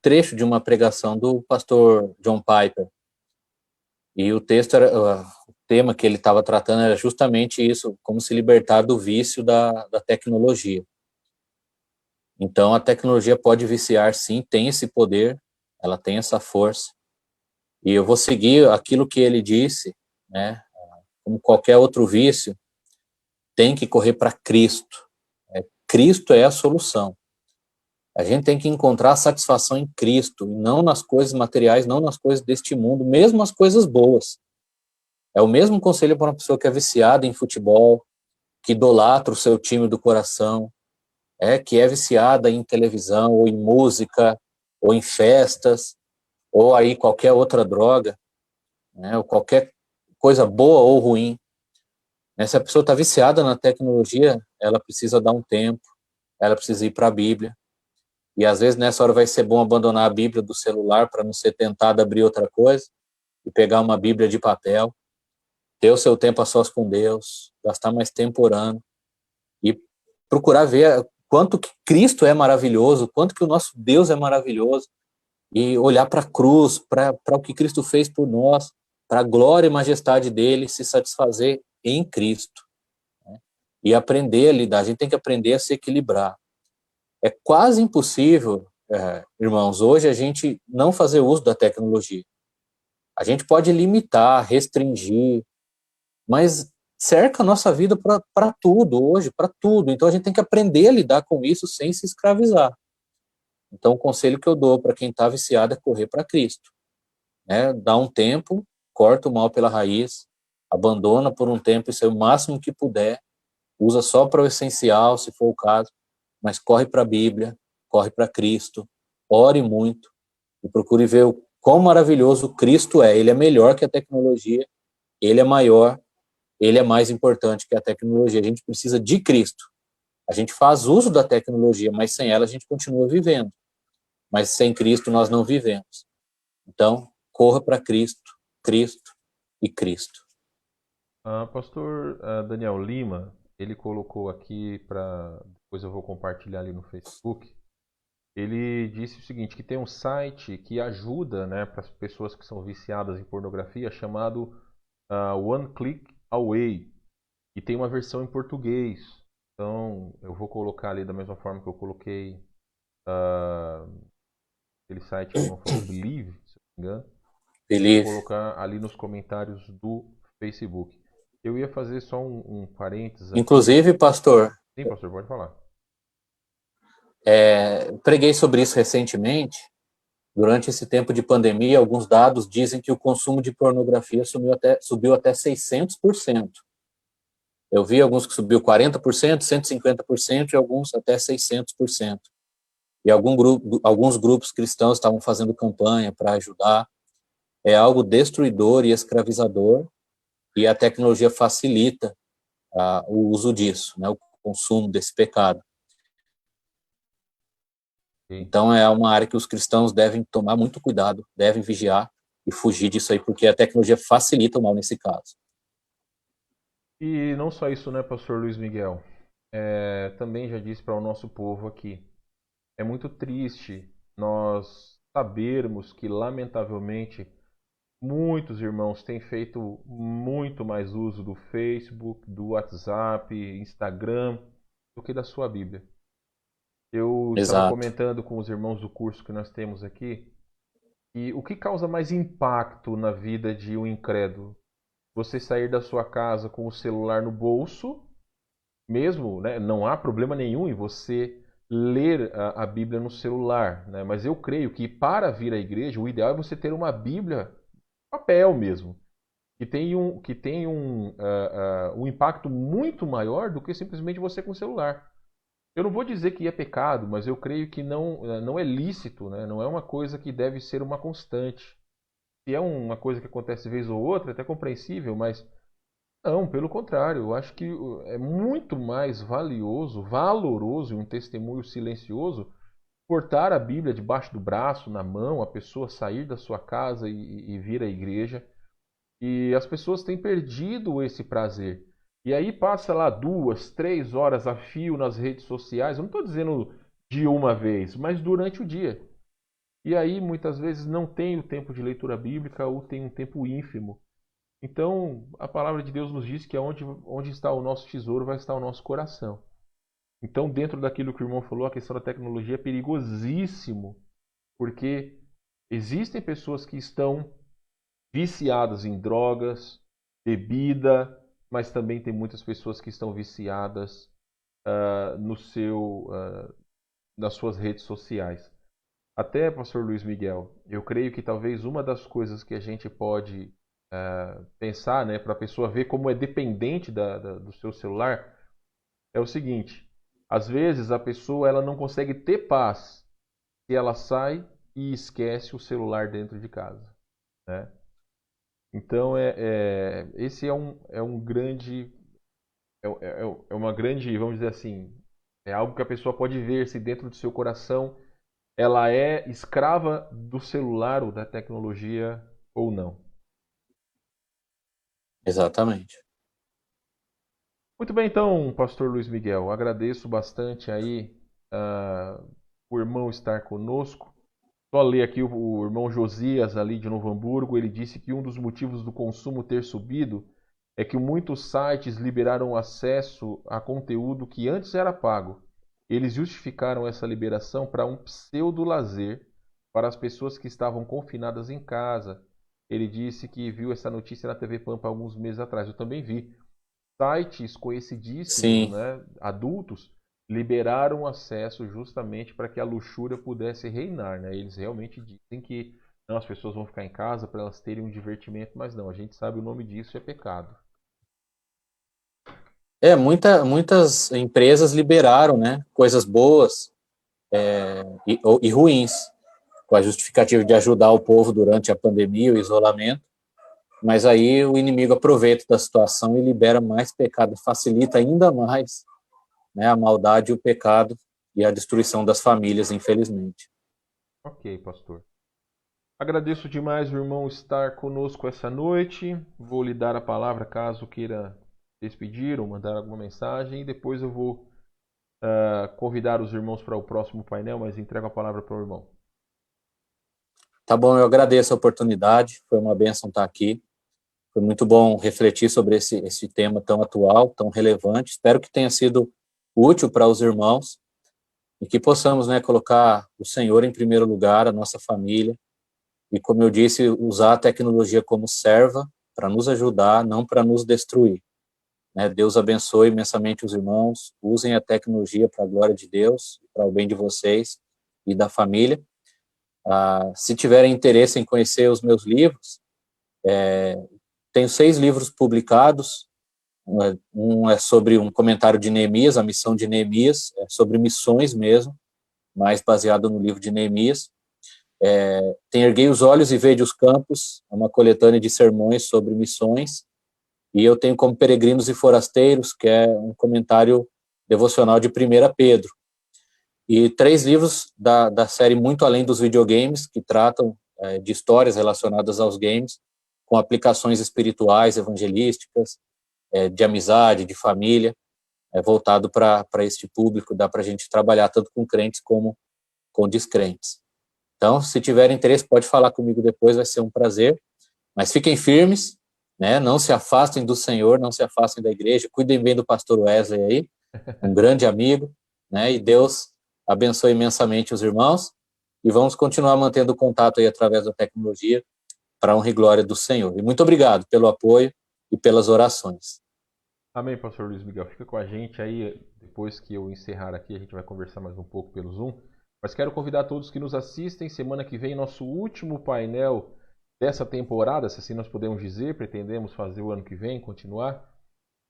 trecho de uma pregação do pastor John Piper. E o tema que ele estava tratando era justamente isso, como se libertar do vício da tecnologia. Então, a tecnologia pode viciar, sim, tem esse poder, ela tem essa força. E eu vou seguir aquilo que ele disse, né? Como qualquer outro vício, tem que correr para Cristo. Cristo é a solução. A gente tem que encontrar satisfação em Cristo, e não nas coisas materiais, não nas coisas deste mundo, mesmo as coisas boas. É o mesmo conselho para uma pessoa que é viciada em futebol, que idolatra o seu time do coração, que é viciada em televisão, ou em música, ou em festas, ou aí qualquer outra droga, né, ou qualquer coisa boa ou ruim. Se a pessoa está viciada na tecnologia, ela precisa dar um tempo, ela precisa ir para a Bíblia. E às vezes nessa hora vai ser bom abandonar a Bíblia do celular para não ser tentado a abrir outra coisa e pegar uma Bíblia de papel, ter o seu tempo a sós com Deus, gastar mais tempo orando e procurar ver quanto que Cristo é maravilhoso, quanto que o nosso Deus é maravilhoso e olhar para a cruz, para o que Cristo fez por nós, para a glória e majestade dele, se satisfazer em Cristo, né? E aprender a lidar. A gente tem que aprender a se equilibrar. É quase impossível, irmãos, hoje a gente não fazer uso da tecnologia. A gente pode limitar, restringir, mas cerca a nossa vida para tudo hoje, para tudo. Então a gente tem que aprender a lidar com isso sem se escravizar. Então o conselho que eu dou para quem está viciado é correr para Cristo, né? Dá um tempo, corta o mal pela raiz, abandona por um tempo isso é o máximo que puder, usa só para o essencial, se for o caso, mas corre para a Bíblia, corre para Cristo, ore muito e procure ver o quão maravilhoso Cristo é. Ele é melhor que a tecnologia, ele é maior, ele é mais importante que a tecnologia. A gente precisa de Cristo. A gente faz uso da tecnologia, mas sem ela a gente continua vivendo. Mas sem Cristo nós não vivemos. Então, corra para Cristo, Cristo e Cristo. Pastor Daniel Lima, ele colocou aqui para depois eu vou compartilhar ali no Facebook. Ele disse o seguinte, que tem um site que ajuda, né, para as pessoas que são viciadas em pornografia, chamado One Click Away, e tem uma versão em português. Então, eu vou colocar ali da mesma forma que eu coloquei aquele site que não falou, Believe, se não me engano. Believe. Vou colocar ali nos comentários do Facebook. Eu ia fazer só um parênteses aqui. Inclusive, pastor... Sim, pastor, pode falar. Preguei sobre isso recentemente. Durante esse tempo de pandemia, alguns dados dizem que o consumo de pornografia subiu até 600%. Eu vi alguns que subiu 40%, 150% e alguns até 600%. E alguns grupos cristãos estavam fazendo campanha para ajudar. É algo destruidor e escravizador, e a tecnologia facilita o uso disso, né, o consumo desse pecado. Então é uma área que os cristãos devem tomar muito cuidado, devem vigiar e fugir disso aí, porque a tecnologia facilita o mal nesse caso. E não só isso, né, pastor Luiz Miguel? Também já disse para o nosso povo aqui, é muito triste nós sabermos que, lamentavelmente, muitos irmãos têm feito muito mais uso do Facebook, do WhatsApp, Instagram, do que da sua Bíblia. Eu estava comentando com os irmãos do curso que nós temos aqui, e o que causa mais impacto na vida de um incrédulo? você sair da sua casa com o celular no bolso, mesmo, né, não há problema nenhum em você ler a Bíblia no celular, né? Mas eu creio que para vir à igreja, o ideal é você ter uma Bíblia papel mesmo, que tem um impacto muito maior do que simplesmente você com o celular. Eu não vou dizer que é pecado, mas eu creio que não é lícito, né? Não é uma coisa que deve ser uma constante. Se é uma coisa que acontece vez ou outra, é até compreensível, mas não, pelo contrário, eu acho que é muito mais valoroso e um testemunho silencioso portar a Bíblia debaixo do braço, na mão, a pessoa sair da sua casa e vir à igreja. E as pessoas têm perdido esse prazer. E aí passa lá 2, 3 horas a fio nas redes sociais. Eu não estou dizendo de uma vez, mas durante o dia. E aí muitas vezes não tem o tempo de leitura bíblica ou tem um tempo ínfimo. Então a palavra de Deus nos diz que onde está o nosso tesouro vai estar o nosso coração. Então, dentro daquilo que o irmão falou, a questão da tecnologia é perigosíssimo, porque existem pessoas que estão viciadas em drogas, bebida, mas também tem muitas pessoas que estão viciadas nas suas redes sociais. Até, pastor Luiz Miguel, eu creio que talvez uma das coisas que a gente pode pensar, né, para a pessoa ver como é dependente do seu celular, é o seguinte: às vezes a pessoa ela não consegue ter paz se ela sai e esquece o celular dentro de casa, né? Então esse é uma grande, vamos dizer assim, é algo que a pessoa pode ver se dentro do seu coração ela é escrava do celular ou da tecnologia ou não. Exatamente. Muito bem, então, pastor Luiz Miguel, agradeço bastante aí o irmão estar conosco. Só ler aqui o irmão Josias ali de Novo Hamburgo, ele disse que um dos motivos do consumo ter subido é que muitos sites liberaram acesso a conteúdo que antes era pago. Eles justificaram essa liberação para um pseudo-lazer para as pessoas que estavam confinadas em casa. Ele disse que viu essa notícia na TV Pampa alguns meses atrás. Eu também vi. Sites conhecidíssimos, né, adultos, liberaram acesso justamente para que a luxúria pudesse reinar, né? Eles realmente dizem que não, as pessoas vão ficar em casa para elas terem um divertimento, mas não, a gente sabe o nome disso é pecado. Muitas empresas liberaram, né, coisas boas e ruins, com a justificativa de ajudar o povo durante a pandemia, o isolamento, mas aí o inimigo aproveita da situação e libera mais pecado, facilita ainda mais, né, a maldade, o pecado e a destruição das famílias, infelizmente. Ok, pastor. Agradeço demais o irmão estar conosco essa noite. Vou lhe dar a palavra caso queira despedir ou mandar alguma mensagem. E depois eu vou convidar os irmãos para o próximo painel, mas entrego a palavra para o irmão. Tá bom, eu agradeço a oportunidade. Foi uma bênção estar aqui. Foi muito bom refletir sobre esse tema tão atual, tão relevante. Espero que tenha sido útil para os irmãos e que possamos, né, colocar o Senhor em primeiro lugar, a nossa família, e, como eu disse, usar a tecnologia como serva para nos ajudar, não para nos destruir, né? Deus abençoe imensamente os irmãos, usem a tecnologia para a glória de Deus, para o bem de vocês e da família. Se tiverem interesse em conhecer os meus livros, tenho 6 livros publicados. Um é sobre um comentário de Neemias, a missão de Neemias, sobre missões mesmo, mais baseado no livro de Neemias. Tem Erguei os Olhos e Vede os Campos, é uma coletânea de sermões sobre missões. E eu tenho como Peregrinos e Forasteiros, que é um comentário devocional de 1 Pedro. E 3 livros da série Muito Além dos Videogames, que tratam de histórias relacionadas aos games, com aplicações espirituais, evangelísticas, de amizade, de família, voltado para este público. Dá para a gente trabalhar tanto com crentes como com descrentes. Então, se tiverem interesse, pode falar comigo depois, vai ser um prazer. Mas fiquem firmes, né? Não se afastem do Senhor, não se afastem da igreja, cuidem bem do pastor Wesley aí, um grande amigo, né? E Deus abençoe imensamente os irmãos, e vamos continuar mantendo contato aí através da tecnologia, para a honra e glória do Senhor. E muito obrigado pelo apoio e pelas orações. Amém, pastor Luiz Miguel. Fica com a gente aí, depois que eu encerrar aqui, a gente vai conversar mais um pouco pelo Zoom. Mas quero convidar todos que nos assistem, semana que vem, nosso último painel dessa temporada, se assim nós podemos dizer, pretendemos fazer o ano que vem, continuar.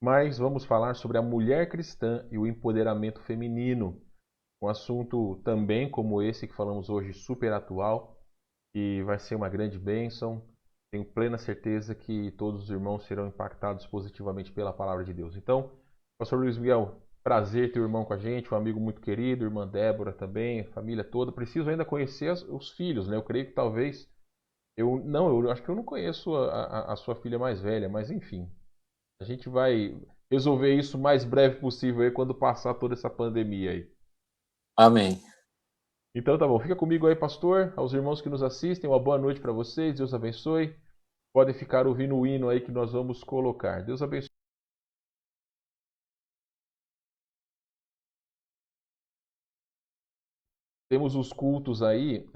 Mas vamos falar sobre a mulher cristã e o empoderamento feminino. Um assunto também como esse que falamos hoje, super atual, e vai ser uma grande bênção. Tenho plena certeza que todos os irmãos serão impactados positivamente pela palavra de Deus. Então, pastor Luiz Miguel, prazer ter o irmão com a gente, um amigo muito querido, irmã Débora também, a família toda. Preciso ainda conhecer os filhos, né? Eu creio que talvez... eu acho que eu não conheço a sua filha mais velha, mas enfim. A gente vai resolver isso o mais breve possível aí quando passar toda essa pandemia aí. Amém. Então tá bom, fica comigo aí, pastor, aos irmãos que nos assistem, uma boa noite para vocês, Deus abençoe. Podem ficar ouvindo o hino aí que nós vamos colocar. Deus abençoe. Temos os cultos aí,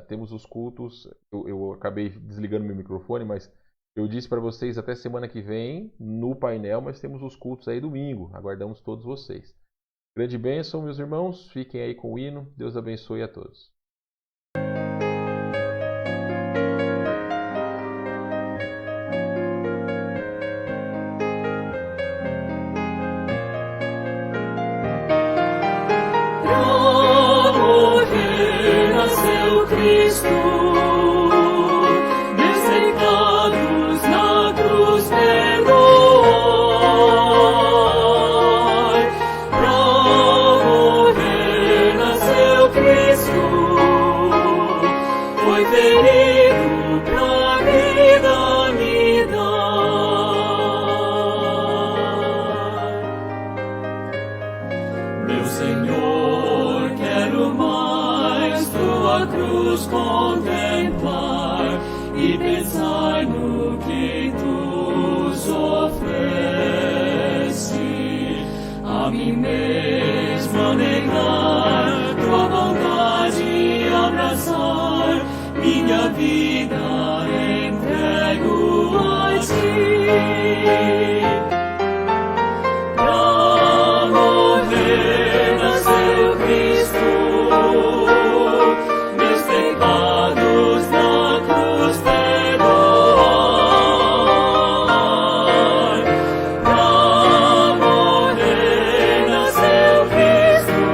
temos os cultos, eu acabei desligando meu microfone, mas eu disse para vocês até semana que vem no painel, mas temos os cultos aí domingo, aguardamos todos vocês. Grande bênção, meus irmãos. Fiquem aí com o hino. Deus abençoe a todos. Pra morrer nasceu Cristo, meus pecados na cruz perdoou. Foi ferido pra vida me dar. Meu Senhor, quero mais tua cruz contemplar e pensar no que tu sofreste. A mim mesmo negar, tua vontade abraçar, minha vida entrego a ti. Pra morrer nasceu Cristo, meus pecados na cruz perdoar. Pra morrer nasceu Cristo,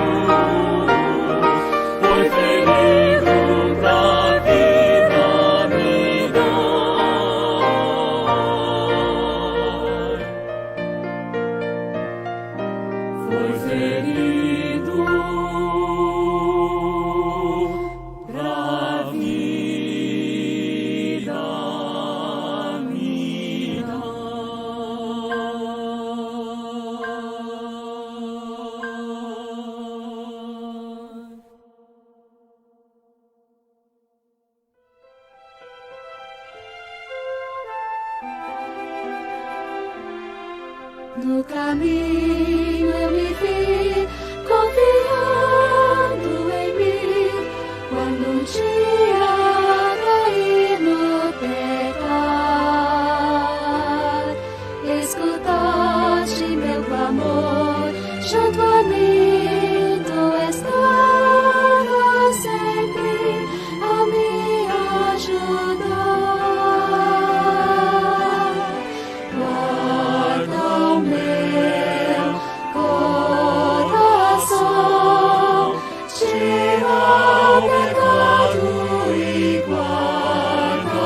foi ferido pra vida me dar. Foi ferido pra vida me dar. No caminho eu me vi confiando em mim, quando um dia caí no pecar. Escutaste meu clamor junto a mim, tu estavas sempre a me ajudar. Guarda o meu coração, tira o pecado e guarda-me.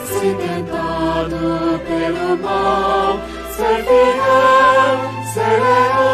Se tentado pelo mal, ser fiel, ser leal.